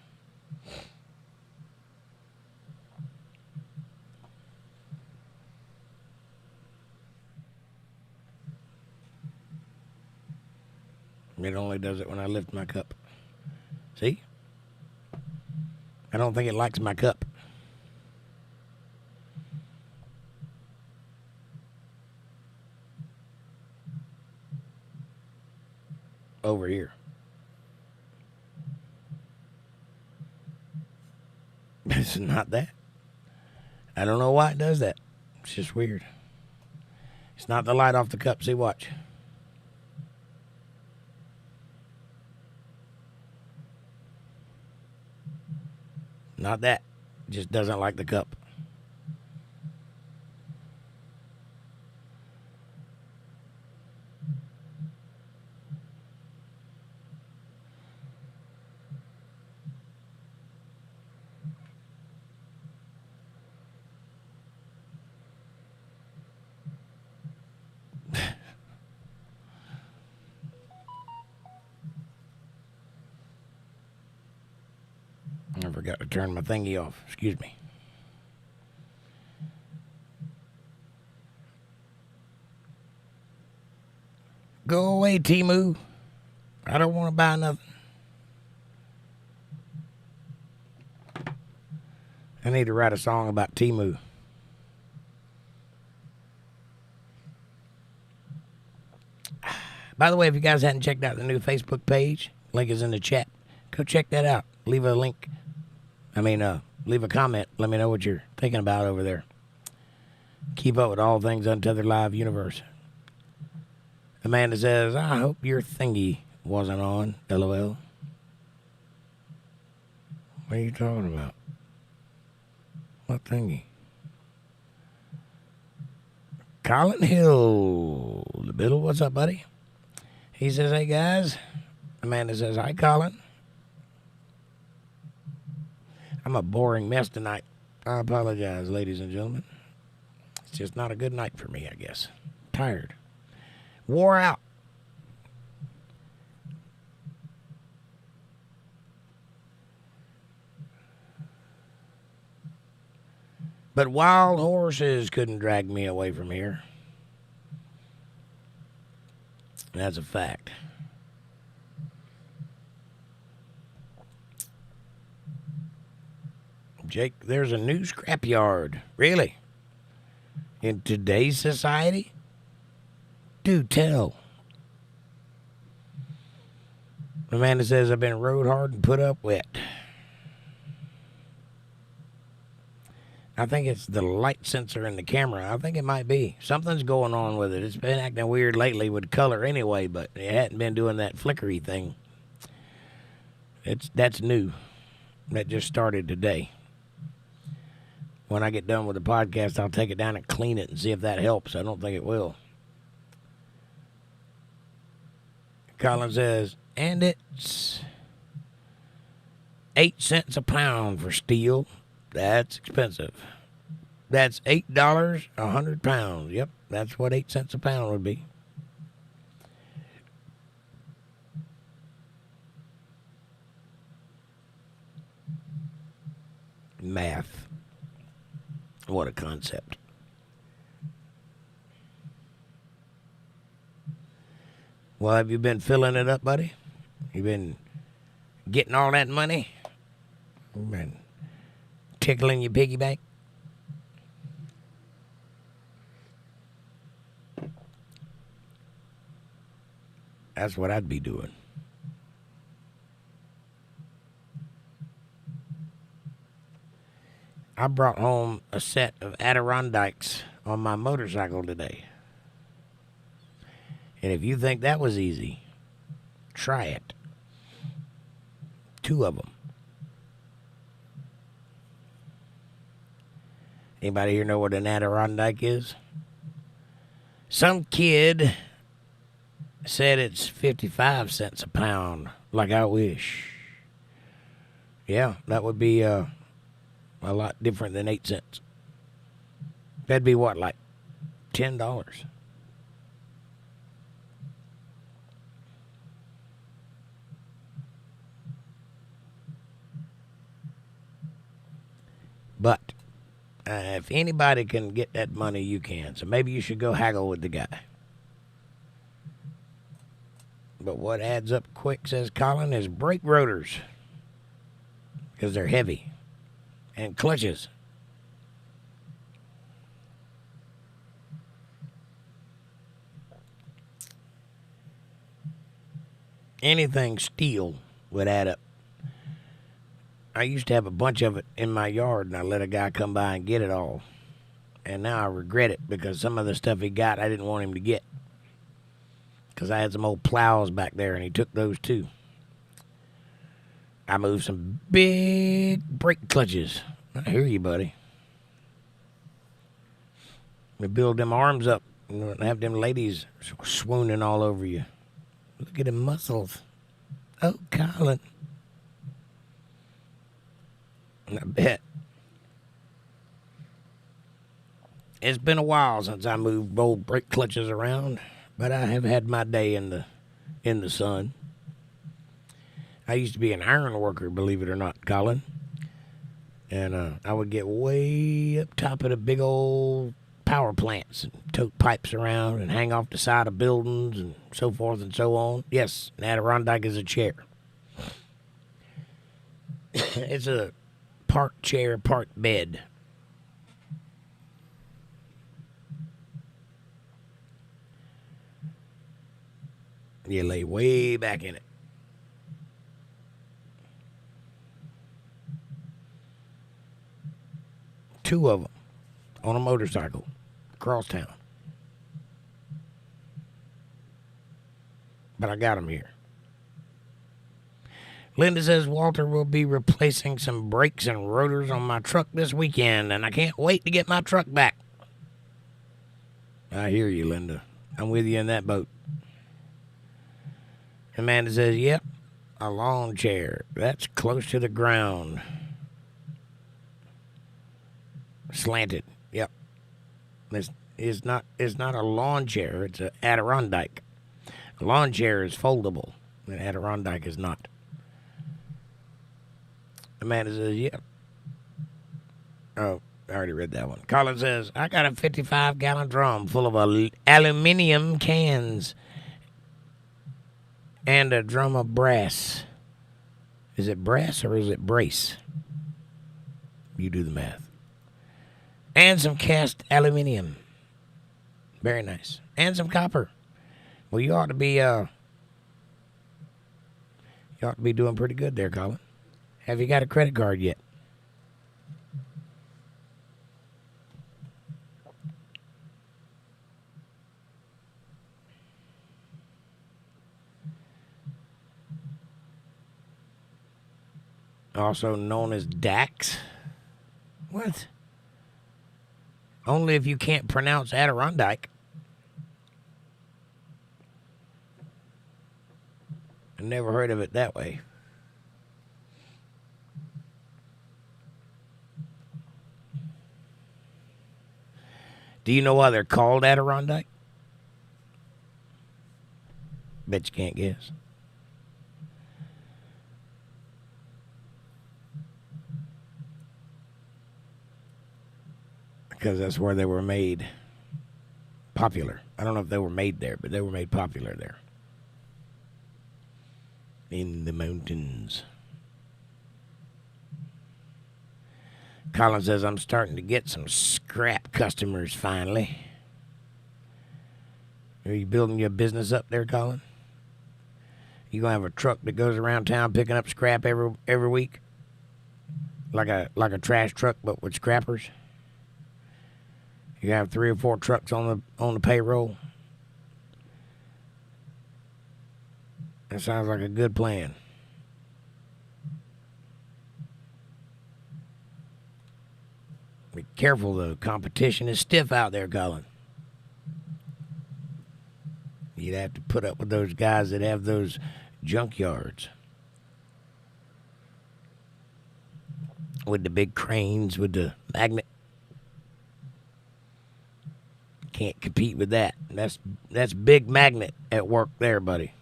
It only does it when I lift my cup. See? I don't think it likes my cup. Over here. It's not that. I don't know why it does that. It's just weird. It's not the light off the cup. See, watch. Not that. It just doesn't like the cup. I forgot to turn my thingy off. Excuse me. Go away, Temu. I don't want to buy nothing. I need to write a song about Temu. By the way, if you guys hadn't checked out the new Facebook page, link is in the chat. Go check that out. Leave a link. Leave a comment. Let me know what you're thinking about over there. Keep up with all things Untethered Live universe. Amanda says, I hope your thingy wasn't on. LOL. What are you talking about? What thingy? Colin Hill. The Biddle, what's up, buddy? He says, hey, guys. Amanda says, hi, Colin. I'm a boring mess tonight. I apologize, ladies and gentlemen. It's just not a good night for me, I guess. Tired. Wore out. But wild horses couldn't drag me away from here. That's a fact. Jake, there's a new scrapyard. Really? In today's society? Do tell. Amanda says, I've been rode hard and put up wet. I think it's the light sensor in the camera. I think it might be. Something's going on with it. It's been acting weird lately with color anyway, but it hadn't been doing that flickery thing. That's new. That just started today. When I get done with the podcast, I'll take it down and clean it and see if that helps. I don't think it will. Colin says, and it's 8 cents a pound for steel. That's expensive. That's $8 100 pounds. Yep, that's what 8 cents a pound would be. Math. What a concept. Well, have you been filling it up, buddy? You been getting all that money? You been tickling your piggy bank? That's what I'd be doing. I brought home a set of Adirondacks on my motorcycle today. And if you think that was easy, try it. 2 of them. Anybody here know what an Adirondack is? Some kid said it's 55 cents a pound, like I wish. Yeah, that would be a lot different than 8 cents. That'd be what, like $10? But if anybody can get that money, you can. So maybe you should go haggle with the guy. But what adds up quick, says Colin, is brake rotors. Because they're heavy. And clutches. Anything steel would add up. I used to have a bunch of it in my yard, and I let a guy come by and get it all. And now I regret it because some of the stuff he got, I didn't want him to get. Because I had some old plows back there, and he took those too. I moved some big brake clutches. I hear you, buddy. We build them arms up and have them ladies swooning all over you. Look at them muscles. Oh, Colin. I bet. It's been a while since I moved old brake clutches around, but I have had my day in the sun. I used to be an iron worker, believe it or not, Colin. And I would get way up top of the big old power plants and tote pipes around and hang off the side of buildings and so forth and so on. Yes, an Adirondack is a chair. It's a part chair, part bed. You lay way back in it. Two of them on a motorcycle across town. But I got them here. Linda says Walter will be replacing some brakes and rotors on my truck this weekend, and I can't wait to get my truck back. I hear you, Linda. I'm with you in that boat. Amanda says, yep, a lawn chair. That's close to the ground. Slanted. Yep. It's not a lawn chair. It's an Adirondack. A lawn chair is foldable. An Adirondack is not. Amanda says, yep. Oh, I already read that one. Colin says, I got a 55-gallon drum full of aluminum cans and a drum of brass. Is it brass or is it brace? You do the math. And some cast aluminum. Very nice. And some copper. Well, you ought to be doing pretty good there, Colin. Have you got a credit card yet? Also known as Dax. What? Only if you can't pronounce Adirondack. I never heard of it that way. Do you know why they're called Adirondack? Bet you can't guess. Because that's where they were made popular. I don't know if they were made there, but they were made popular there. In the mountains. Colin says, I'm starting to get some scrap customers finally. Are you building your business up there, Colin? You gonna have a truck that goes around town picking up scrap every week? Like a trash truck, but with scrappers? You have 3 or 4 trucks on the payroll. That sounds like a good plan. Be careful, though. Competition is stiff out there, Colin. You'd have to put up with those guys that have those junkyards with the big cranes with the magnet. Can't compete with that. That's big magnet at work there, buddy.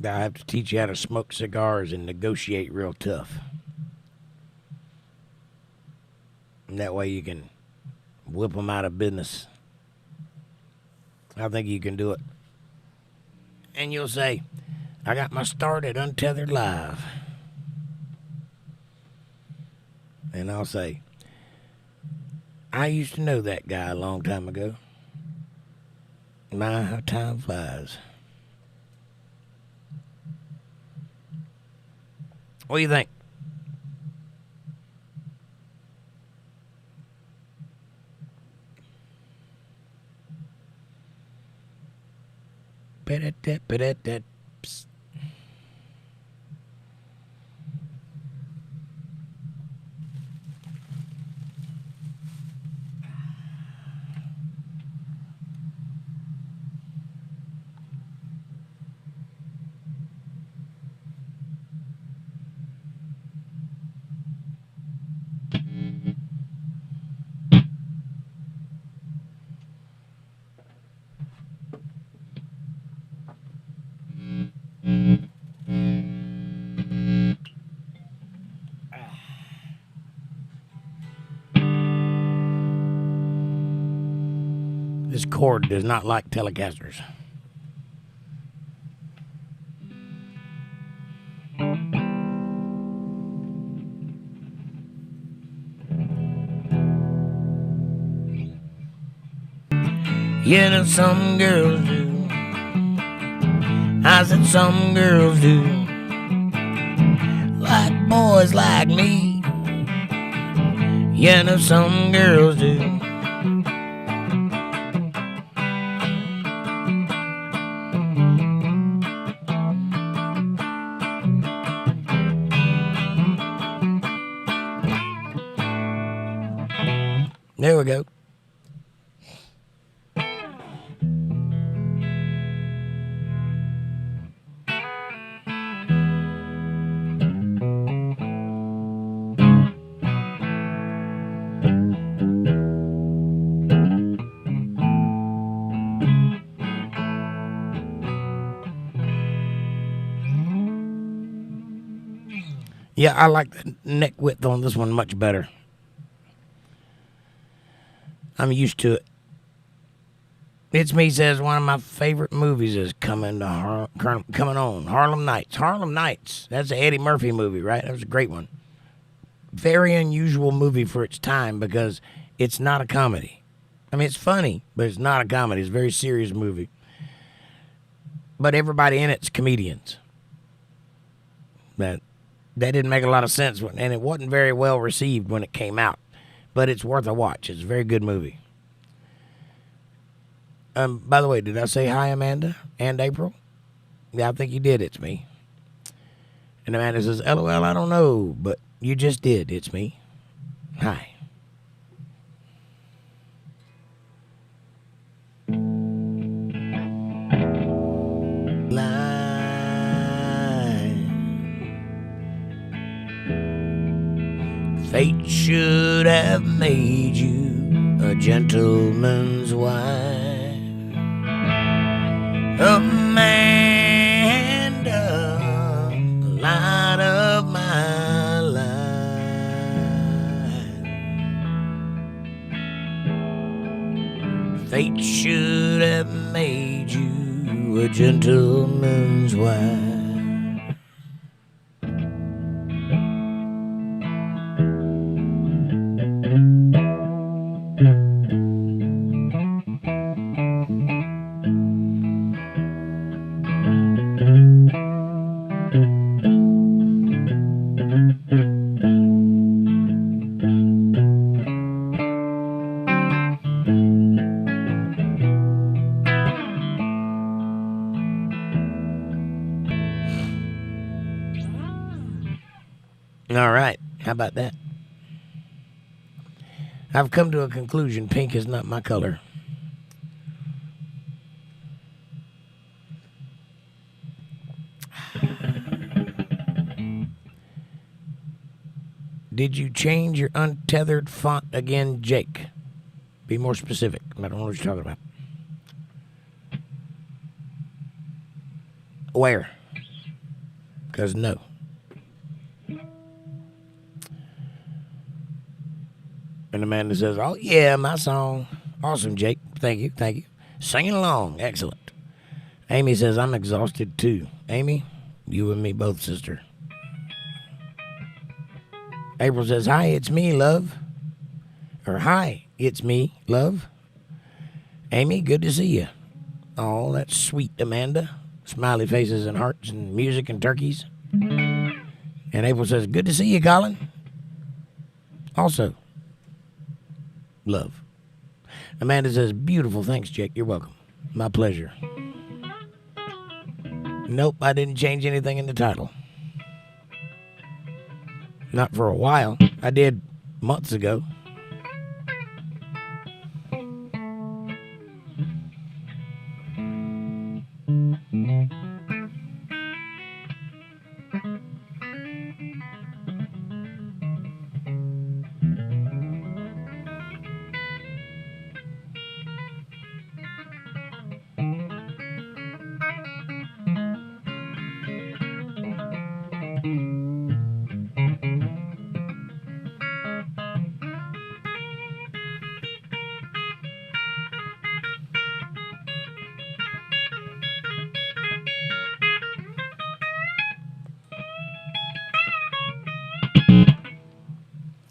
I have to teach you how to smoke cigars and negotiate real tough. And that way you can whip them out of business. I think you can do it. And you'll say, I got my start at Untethered Live. And I'll say, I used to know that guy a long time ago. My, how time flies. What do you think? Psst. This cord does not like Telecasters. You know some girls do. I said some girls do. Like boys like me. You know some girls do. There we go. Yeah, I like the neck width on this one much better. I'm used to it. It's Me says one of my favorite movies is coming on. Harlem Nights. Harlem Nights. That's an Eddie Murphy movie, right? That was a great one. Very unusual movie for its time because it's not a comedy. I mean, it's funny, but it's not a comedy. It's a very serious movie. But everybody in it's comedians. That didn't make a lot of sense, and it wasn't very well received when it came out. But it's worth a watch. It's a very good movie. By the way, did I say hi, Amanda and April? Yeah, I think you did. It's me. And Amanda says, LOL, I don't know, but you just did. It's me. Hi. Fate should have made you a gentleman's wife, Amanda, light of my life. Fate should have made you a gentleman's wife. How about that? I've come to a conclusion. Pink is not my color. Did you change your untethered font again, Jake? Be more specific. I don't know what you're talking about. Where? Because no. And Amanda says, oh, yeah, my song. Awesome, Jake. Thank you. Thank you. Singing along. Excellent. Amy says, I'm exhausted too. Amy, you and me both, sister. April says, hi, it's me, love. Or hi, it's me, love. Amy, good to see you. Oh, that's sweet, Amanda. Smiley faces and hearts and music and turkeys. And April says, good to see you, Colin. Also, love. Amanda says, beautiful. Thanks, Jake. You're welcome. My pleasure. Nope, I didn't change anything in the title. Not for a while. I did months ago.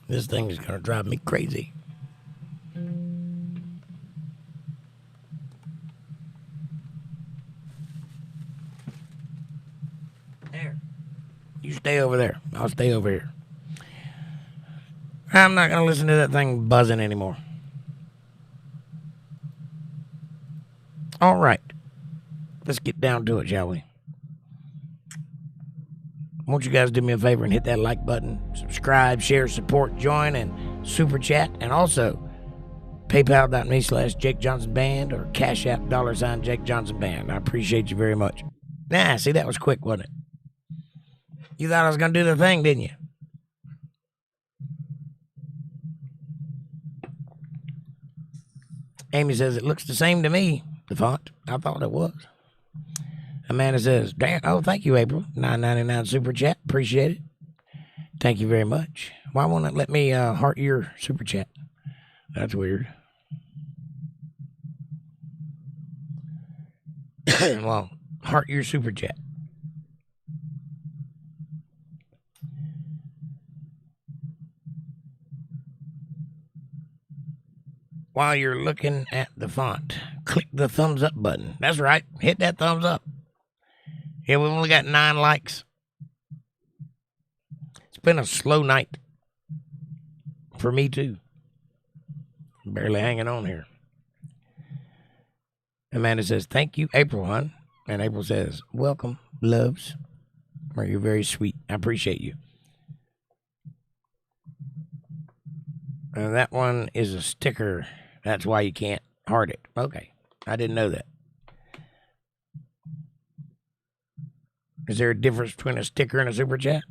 This thing is going to drive me crazy. There. You stay over there. I'll stay over here. I'm not going to listen to that thing buzzing anymore. All right. Let's get down to it, shall we? Won't you guys do me a favor and hit that like button, subscribe, share, support, join, and super chat, and also paypal.me/jakejohnsonband or CashApp $JakeJohnsonBand. I appreciate you very much. Nah, see, that was quick, wasn't it? You thought I was going to do the thing, didn't you? Amy says, it looks the same to me, the font. I thought it was. Amanda says, damn, oh, thank you, April. $9.99 super chat. Appreciate it. Thank you very much. Why won't it let me heart your super chat? That's weird. Well, heart your super chat. While you're looking at the font, click the thumbs up button. That's right. Hit that thumbs up. Yeah, we've only got 9 likes. It's been a slow night. For me, too. I'm barely hanging on here. Amanda says, thank you, April, hon. And April says, welcome, loves. Or you're very sweet. I appreciate you. And that one is a sticker. That's why you can't heart it. Okay. I didn't know that. Is there a difference between a sticker and a super chat?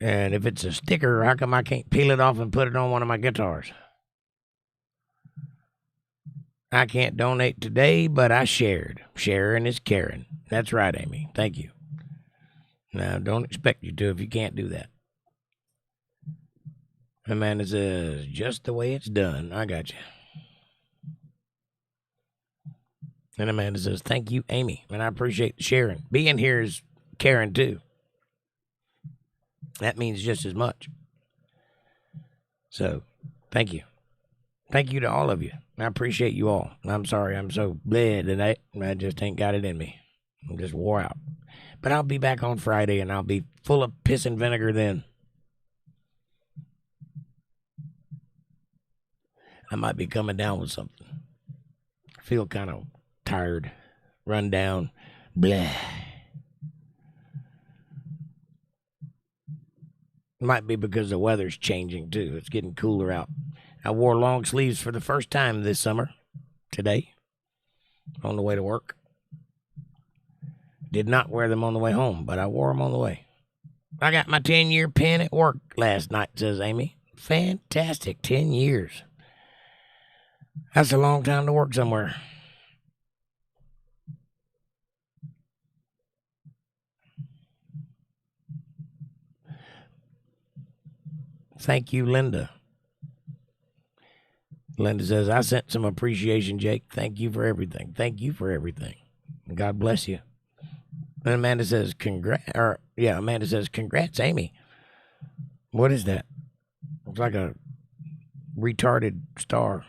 And if it's a sticker, how come I can't peel it off and put it on one of my guitars? I can't donate today, but I shared. Sharing is caring. That's right, Amy. Thank you. Now, don't expect you to if you can't do that. Amanda says, just the way it's done. I got you. And Amanda says, thank you, Amy. And I appreciate sharing. Being here is caring, too. That means just as much. So, thank you. Thank you to all of you. I appreciate you all. I'm sorry I'm so bleh tonight. I just ain't got it in me. I'm just wore out. But I'll be back on Friday, and I'll be full of piss and vinegar then. I might be coming down with something. I feel kind of tired. run down. Blah. Might be because the weather's changing, too. It's getting cooler out. I wore long sleeves for the first time this summer, today, on the way to work. Did not wear them on the way home, but I wore them on the way. I got my 10-year pin at work last night, says Amy. Fantastic, 10 years. That's a long time to work somewhere. Thank you, Linda. Linda says, I sent some appreciation, Jake. Thank you for everything. Thank you for everything. God bless you. And Amanda says, Amanda says, congrats, Amy. What is that? Looks like a retarded star.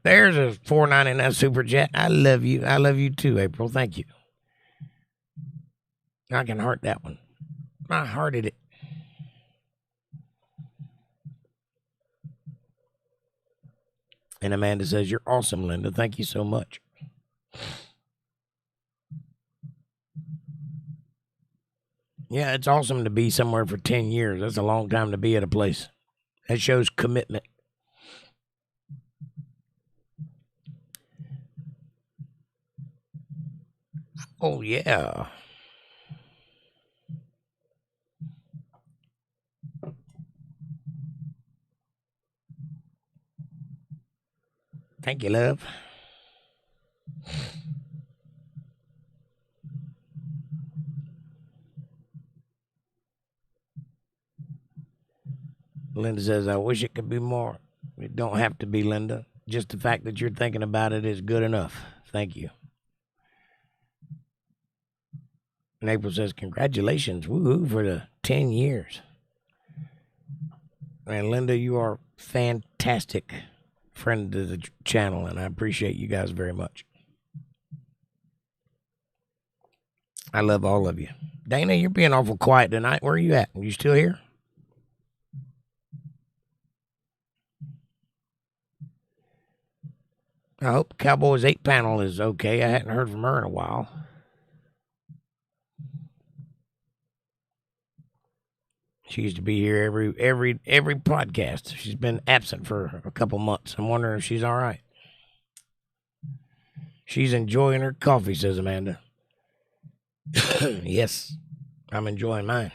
There's a $4.99 super chat. I love you. I love you too, April. Thank you. I can heart that one. I hearted it. And Amanda says, you're awesome, Linda. Thank you so much. Yeah, it's awesome to be somewhere for 10 years. That's a long time to be at a place. That shows commitment. Oh, yeah. Thank you, love. Linda says, I wish it could be more. It don't have to be, Linda. Just the fact that you're thinking about it is good enough. Thank you. And April says, congratulations. Woohoo for the 10 years. And Linda, you are fantastic friend to the channel, and I appreciate you guys very much. I love all of you. Dana, you're being awful quiet tonight. Where are you at? Are you still here? I hope Cowboys 8 panel is okay. I hadn't heard from her in a while. She used to be here every podcast. She's been absent for a couple months. I'm wondering if she's all right. She's enjoying her coffee, says Amanda. Yes, I'm enjoying mine.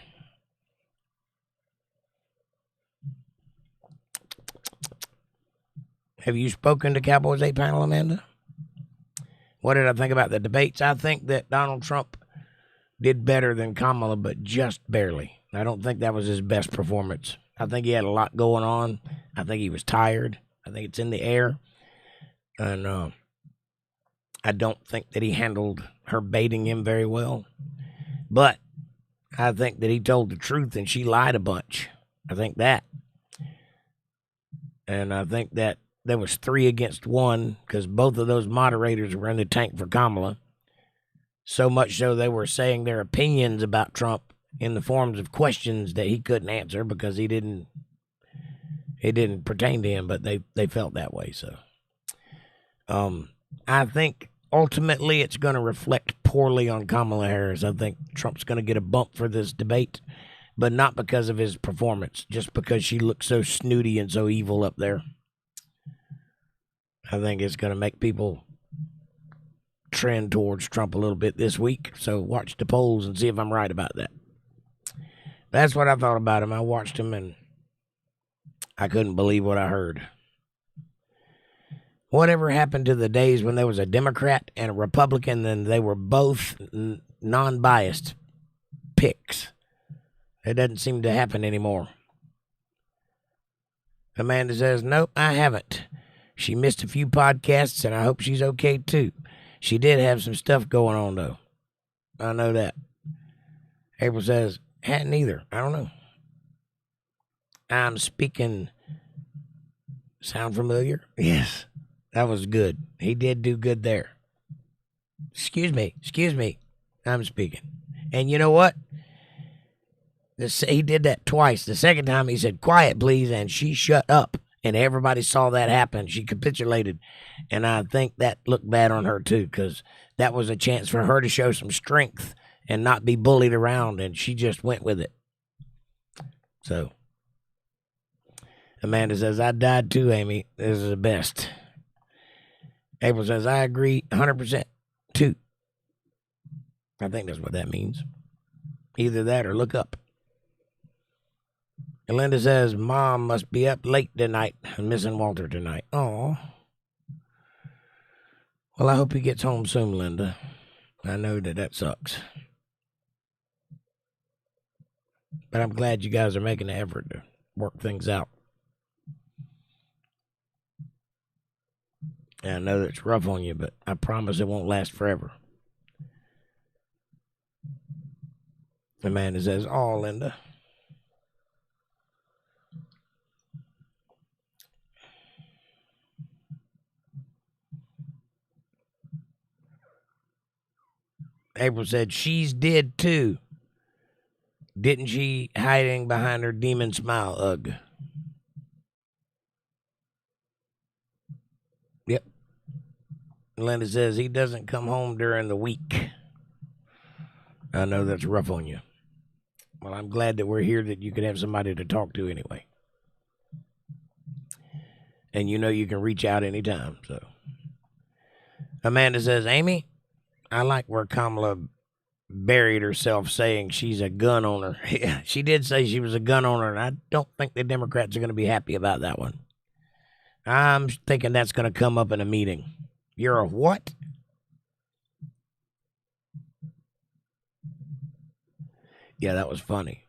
Have you spoken to Cowboys 8 panel, Amanda? What did I think about the debates? I think that Donald Trump did better than Kamala, but just barely. I don't think that was his best performance. I think he had a lot going on. I think he was tired. I think it's in the air. And I don't think that he handled her baiting him very well. But I think that he told the truth and she lied a bunch. I think that. And I think that there was 3 against 1 because both of those moderators were in the tank for Kamala. So much so they were saying their opinions about Trump in the forms of questions that he couldn't answer because it didn't pertain to him, but they felt that way. So I think ultimately it's going to reflect poorly on Kamala Harris. I think Trump's going to get a bump for this debate, but not because of his performance, just because she looks so snooty and so evil up there. I think it's going to make people trend towards Trump a little bit this week. So watch the polls and see if I'm right about that. That's what I thought about him. I watched him and I couldn't believe what I heard. Whatever happened to the days when there was a Democrat and a Republican and they were both non-biased picks? It doesn't seem to happen anymore. Amanda says, nope, I haven't. She missed a few podcasts, and I hope she's okay, too. She did have some stuff going on, though. I know that. April says, hadn't either. I don't know. I'm speaking. Sound familiar? Yes. That was good. He did do good there. Excuse me. I'm speaking. And you know what? He did that twice. The second time he said, quiet, please, and she shut up. And everybody saw that happen. She capitulated. And I think that looked bad on her, too, because that was a chance for her to show some strength and not be bullied around. And she just went with it. So, Amanda says, I died too, Amy. This is the best. April says, I agree 100% too. I think that's what that means. Either that or look up. And Linda says, Mom must be up late tonight. I'm missing Walter tonight. Oh. Well, I hope he gets home soon, Linda. I know that sucks. But I'm glad you guys are making the effort to work things out. And I know that's rough on you, but I promise it won't last forever. Amanda says, oh, Linda. April said, she's dead too. Didn't she, hiding behind her demon smile? Ugh. Yep. Linda says, he doesn't come home during the week. I know that's rough on you. Well, I'm glad that we're here, that you can have somebody to talk to anyway. And you know you can reach out anytime. So, Amanda says, Amy, I like where Kamala buried herself saying she's a gun owner. Yeah, she did say she was a gun owner, and I don't think the Democrats are going to be happy about that one. I'm thinking that's going to come up in a meeting. You're a what? Yeah, that was funny.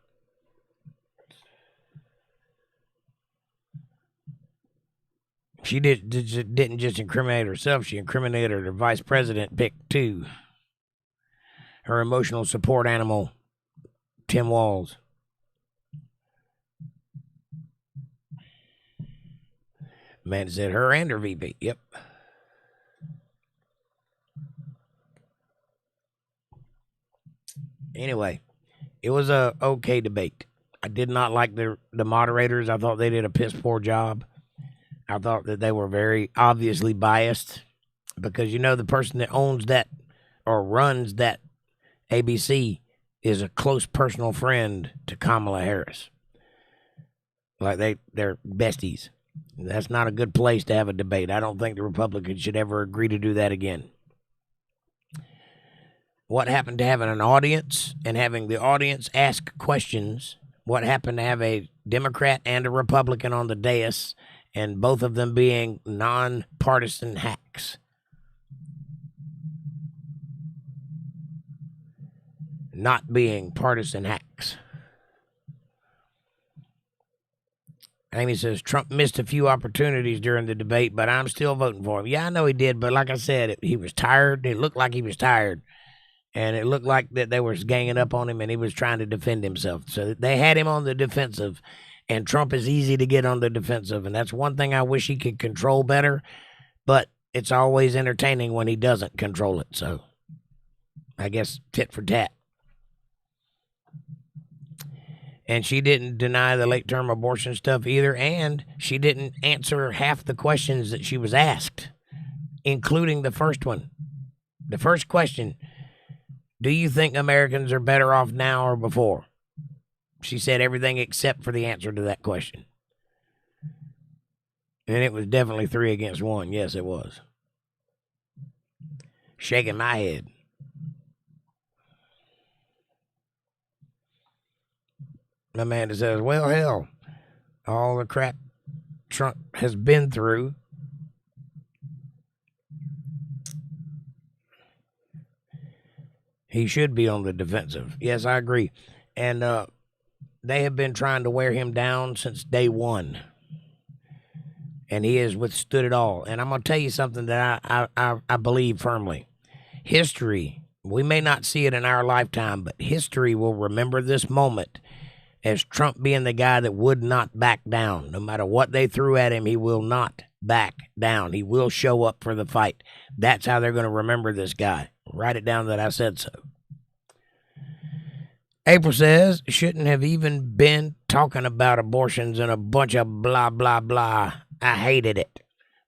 She didn't just incriminate herself. She incriminated her vice president pick, too. Her emotional support animal, Tim Walz. Man said her and her VP. Yep. Anyway, it was a okay debate. I did not like the moderators. I thought they did a piss poor job. I thought that they were very obviously biased because, you know, the person that owns that or runs that ABC is a close personal friend to Kamala Harris. Like they're besties. That's not a good place to have a debate. I don't think the Republicans should ever agree to do that again. What happened to having an audience and having the audience ask questions? What happened to have a Democrat and a Republican on the dais and both of them being non-partisan hacks? Not being partisan hacks. Amy says, Trump missed a few opportunities during the debate, but I'm still voting for him. Yeah, I know he did, but like I said, he was tired. It looked like he was tired. And it looked like that they were ganging up on him and he was trying to defend himself. So they had him on the defensive, and Trump is easy to get on the defensive. And that's one thing I wish he could control better, but it's always entertaining when he doesn't control it. So I guess tit for tat. And she didn't deny the late-term abortion stuff either, and she didn't answer half the questions that she was asked, including the first one. The first question, do you think Americans are better off now or before? She said everything except for the answer to that question. And it was definitely 3 against 1. Yes, it was. Shaking my head. Amanda says, well, hell, all the crap Trump has been through. He should be on the defensive. Yes, I agree. And they have been trying to wear him down since day one. And he has withstood it all. And I'm going to tell you something that I believe firmly. History, we may not see it in our lifetime, but history will remember this moment as Trump being the guy that would not back down. No matter what they threw at him, he will not back down. He will show up for the fight. That's how they're going to remember this guy. Write it down that I said so. April says, shouldn't have even been talking about abortions and a bunch of blah, blah, blah. I hated it.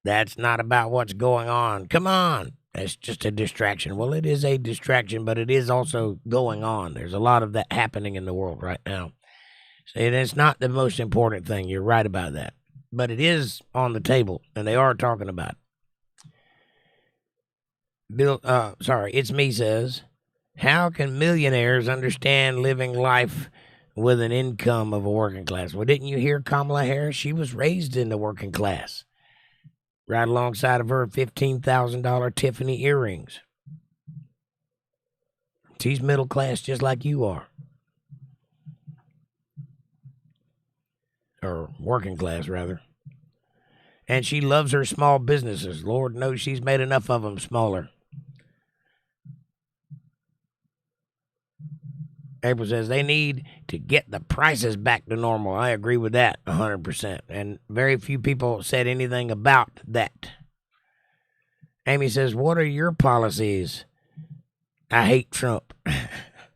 That's not about what's going on. Come on. It's just a distraction. Well, it is a distraction, but it is also going on. There's a lot of that happening in the world right now. And it's not the most important thing. You're right about that. But it is on the table, and they are talking about it. It's me says, how can millionaires understand living life with an income of a working class? Well, didn't you hear Kamala Harris? She was raised in the working class. Right alongside of her $15,000 Tiffany earrings. She's middle class just like you are. Or working class, rather. And she loves her small businesses. Lord knows she's made enough of them smaller. April says they need to get the prices back to normal. I agree with that 100%. And very few people said anything about that. Amy says, what are your policies? I hate Trump.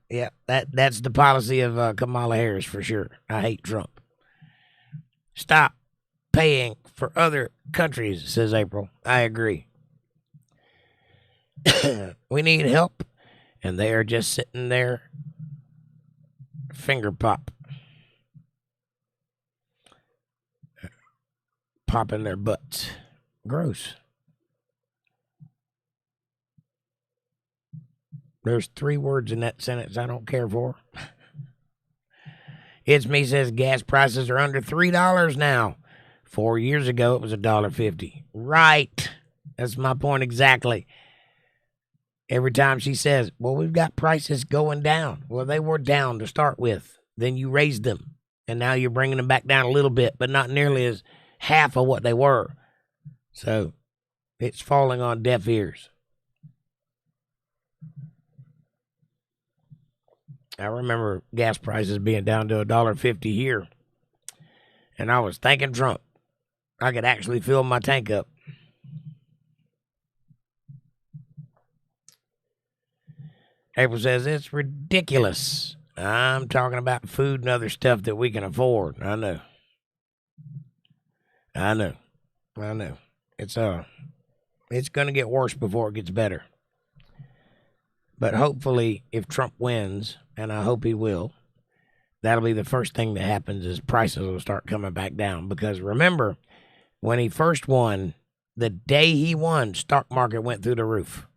Yeah, that's the policy of Kamala Harris for sure. I hate Trump. Stop paying for other countries, says April. I agree. We need help. And they are just sitting there. Finger pop. Popping their butts. Gross. There's 3 words in that sentence I don't care for. It's me says gas prices are under $3 now. 4 years ago, it was $1.50. Right. That's my point exactly. Every time she says, well, we've got prices going down. Well, they were down to start with. Then you raised them. And now you're bringing them back down a little bit, but not nearly as half of what they were. So it's falling on deaf ears. I remember gas prices being down to $1.50 here. And I was thanking Trump. I could actually fill my tank up. April says, it's ridiculous. I'm talking about food and other stuff that we can afford. I know. It's going to get worse before it gets better. But hopefully, if Trump wins, and I hope he will, that'll be the first thing that happens is prices will start coming back down. Because remember, when he first won, the day he won, stock market went through the roof.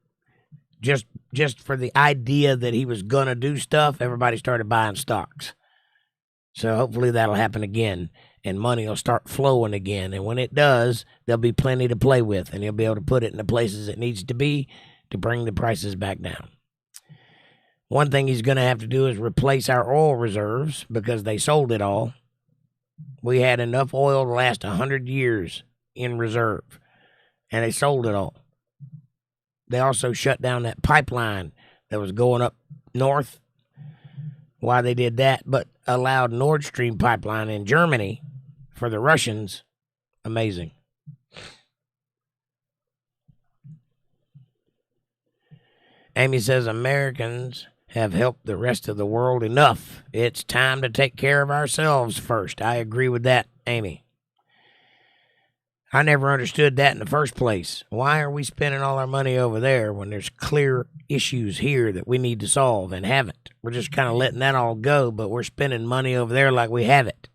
Just for the idea that he was going to do stuff, everybody started buying stocks. So hopefully that'll happen again, and money will start flowing again. And when it does, there'll be plenty to play with, and he'll be able to put it in the places it needs to be to bring the prices back down. One thing he's going to have to do is replace our oil reserves because they sold it all. We had enough oil to last 100 years in reserve, and they sold it all. They also shut down that pipeline that was going up north. Why they did that, but allowed Nord Stream pipeline in Germany for the Russians. Amazing. Amy says Americans have helped the rest of the world enough. It's time to take care of ourselves first. I agree with that, Amy. I never understood that in the first place. Why are we spending all our money over there when there's clear issues here that we need to solve and haven't? We're just kind of letting that all go, but we're spending money over there like we have it.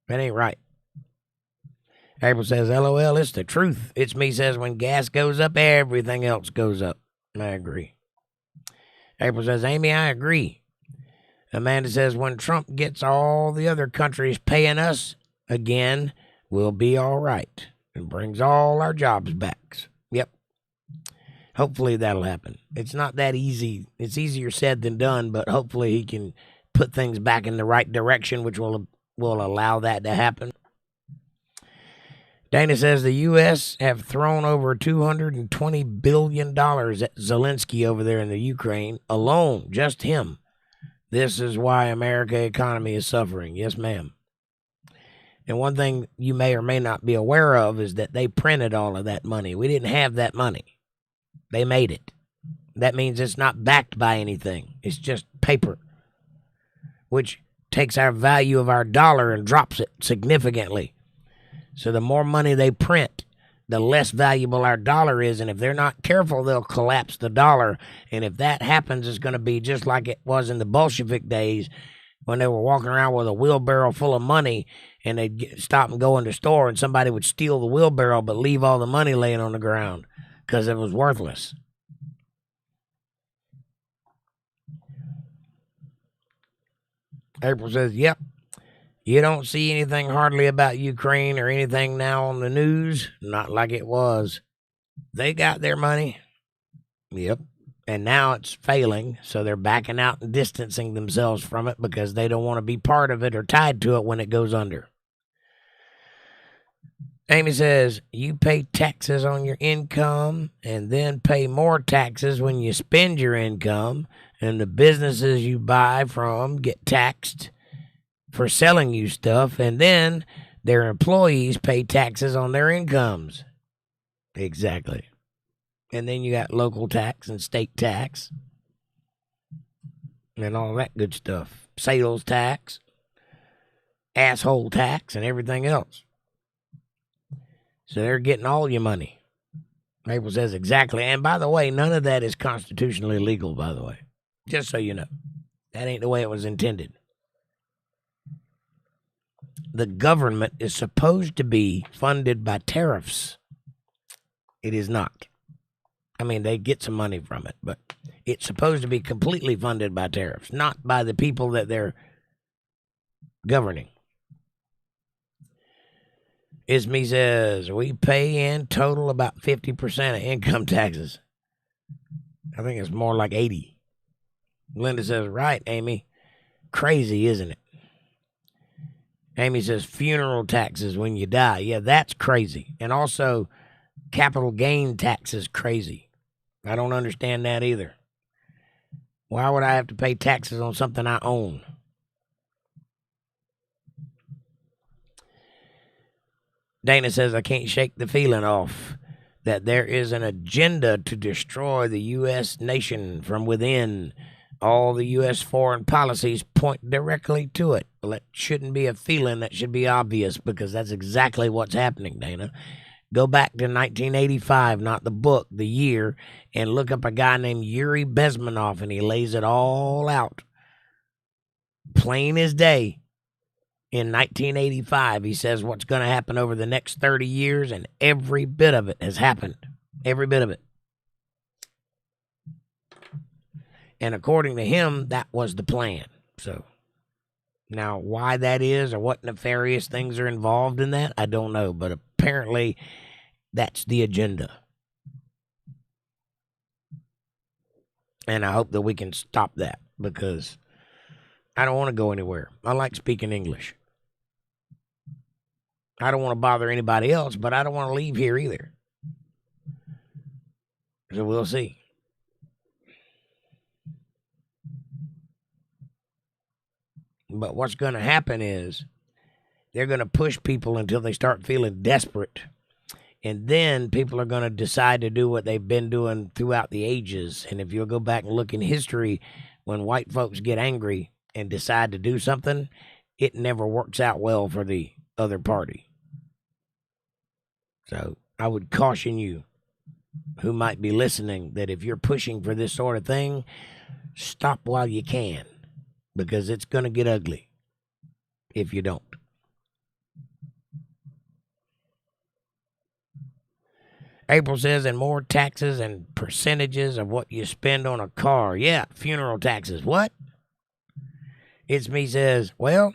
That ain't right. April says, LOL, it's the truth. It's me says, when gas goes up, everything else goes up. I agree. April says, Amy, I agree. Amanda says, when Trump gets all the other countries paying us again, we'll be all right, and brings all our jobs back. Yep. Hopefully that'll happen. It's not that easy. It's easier said than done, but hopefully he can put things back in the right direction, which will allow that to happen. Dana says the U.S. have thrown over $220 billion at Zelensky over there in the Ukraine alone, just him. This is why America's economy is suffering. Yes, ma'am. And one thing you may or may not be aware of is that they printed all of that money. We didn't have that money. They made it. That means it's not backed by anything. It's just paper, which takes our value of our dollar and drops it significantly. So the more money they print, the less valuable our dollar is. And if they're not careful, they'll collapse the dollar. And if that happens, it's going to be just like it was in the Bolshevik days when they were walking around with a wheelbarrow full of money, and they'd stop and go in the store, and somebody would steal the wheelbarrow but leave all the money laying on the ground because it was worthless. April says, yep, you don't see anything hardly about Ukraine or anything now on the news. Not like it was. They got their money. Yep. And now it's failing, so they're backing out and distancing themselves from it because they don't want to be part of it or tied to it when it goes under. Amy says, you pay taxes on your income and then pay more taxes when you spend your income, and the businesses you buy from get taxed for selling you stuff, and then their employees pay taxes on their incomes. Exactly. And then you got local tax and state tax and all that good stuff. Sales tax, asshole tax, and everything else. So they're getting all your money. April says exactly. And by the way, none of that is constitutionally legal, by the way. Just so you know. That ain't the way it was intended. The government is supposed to be funded by tariffs. It is not. I mean, they get some money from it, but it's supposed to be completely funded by tariffs, not by the people that they're governing. Isme says, we pay in total about 50% of income taxes. I think it's more like 80. Linda says, right, Amy. Crazy, isn't it? Amy says, funeral taxes when you die. Yeah, that's crazy. And also, capital gain tax is crazy. I don't understand that either. Why would I have to pay taxes on something I own? Dana says, I can't shake the feeling off that there is an agenda to destroy the U.S. nation from within. All the U.S. foreign policies point directly to it. Well, that shouldn't be a feeling. That should be obvious, because that's exactly what's happening, Dana. Go back to 1985, not the book, the year, and look up a guy named Yuri Bezmenov, and he lays it all out. Plain as day. In 1985, he says what's going to happen over the next 30 years, and every bit of it has happened. Every bit of it. And according to him, that was the plan. So, now why that is or what nefarious things are involved in that, I don't know. But apparently, that's the agenda. And I hope that we can stop that, because I don't want to go anywhere. I like speaking English. I don't want to bother anybody else, but I don't want to leave here either. So we'll see. But what's going to happen is they're going to push people until they start feeling desperate. And then people are going to decide to do what they've been doing throughout the ages. And if you'll go back and look in history, when white folks get angry and decide to do something, it never works out well for the other party. So I would caution you who might be listening that if you're pushing for this sort of thing, stop while you can, because it's going to get ugly if you don't. April says, and more taxes and percentages of what you spend on a car. Yeah, funeral taxes. What? It's me says, well,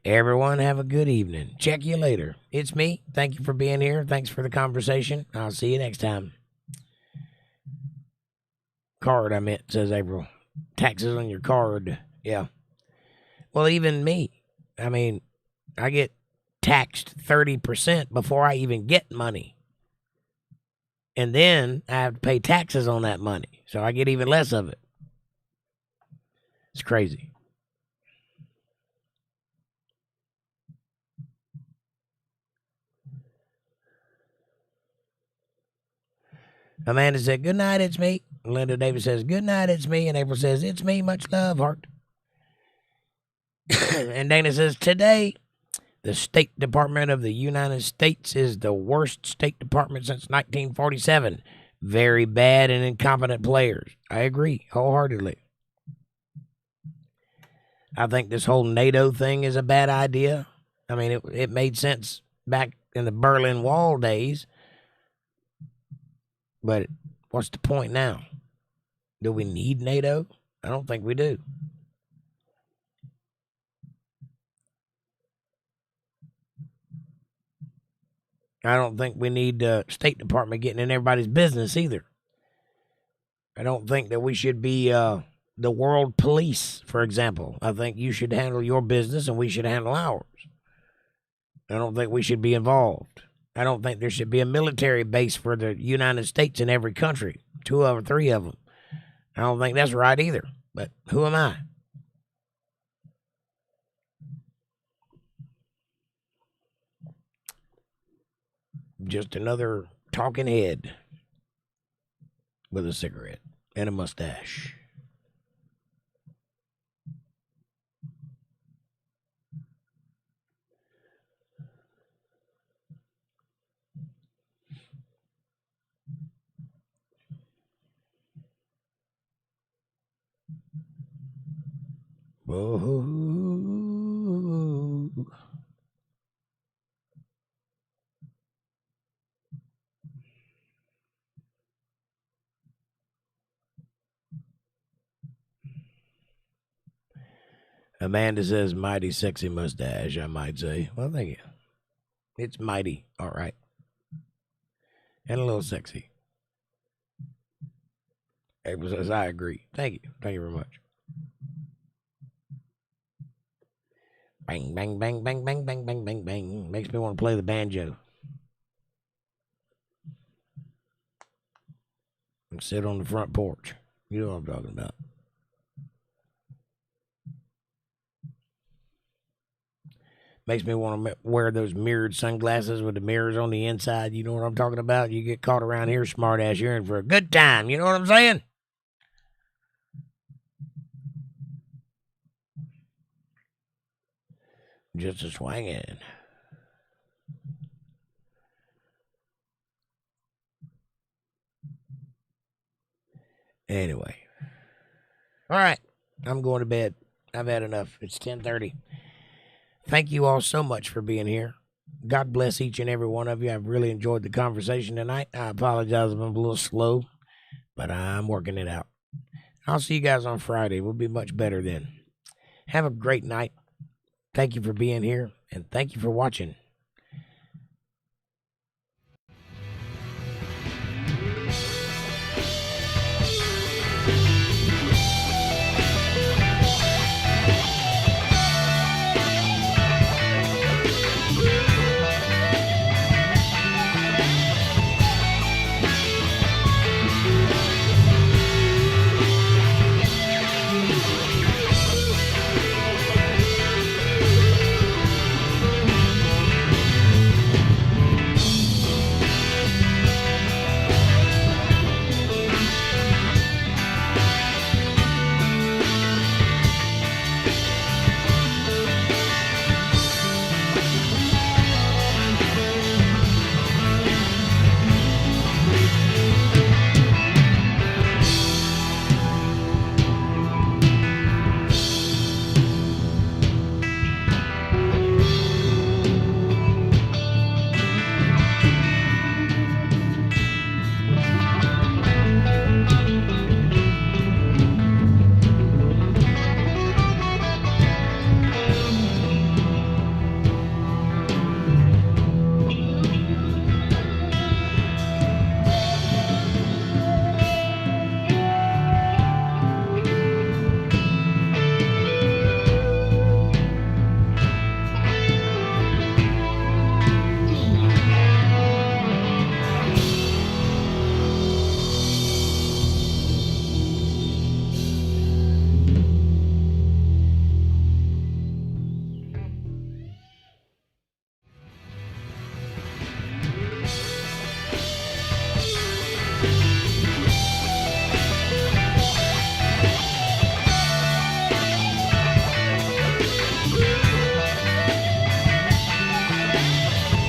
everyone have a good evening. Check you later. It's me. Thank you for being here. Thanks for the conversation. I'll see you next time. Card, I meant, says April. Taxes on your card. Yeah. Well, even me. I mean, I get taxed 30% before I even get money. And then I have to pay taxes on that money. So I get even less of it. It's crazy. Amanda said, good night, it's me. Linda Davis says, good night, it's me. And April says, it's me, much love, heart. And Dana says, today, the State Department of the United States is the worst State Department since 1947. Very bad and incompetent players. I agree wholeheartedly. I think this whole NATO thing is a bad idea. I mean, it made sense back in the Berlin Wall days. But what's the point now? Do we need NATO? I don't think we do. I don't think we need the State Department getting in everybody's business either. I don't think that we should be the world police, for example. I think you should handle your business and we should handle ours. I don't think we should be involved. I don't think there should be a military base for the United States in every country, 2 or 3 of them. I don't think that's right either. But who am I? Just another talking head with a cigarette and a mustache. Whoa. Amanda says, mighty sexy mustache, I might say. Well, thank you. It's mighty, all right. And a little sexy. April says, I agree. Thank you. Thank you very much. Bang, bang, bang, bang, bang, bang, bang, bang, bang. Makes me want to play the banjo. And sit on the front porch. You know what I'm talking about. Makes me want to wear those mirrored sunglasses with the mirrors on the inside. You know what I'm talking about? You get caught around here, smart ass, you're in for a good time. You know what I'm saying? Just a swinging. Anyway. All right. I'm going to bed. I've had enough. It's 10:30. Thank you all so much for being here. God bless each and every one of you. I've really enjoyed the conversation tonight. I apologize if I'm a little slow, but I'm working it out. I'll see you guys on Friday. We'll be much better then. Have a great night. Thank you for being here, and thank you for watching.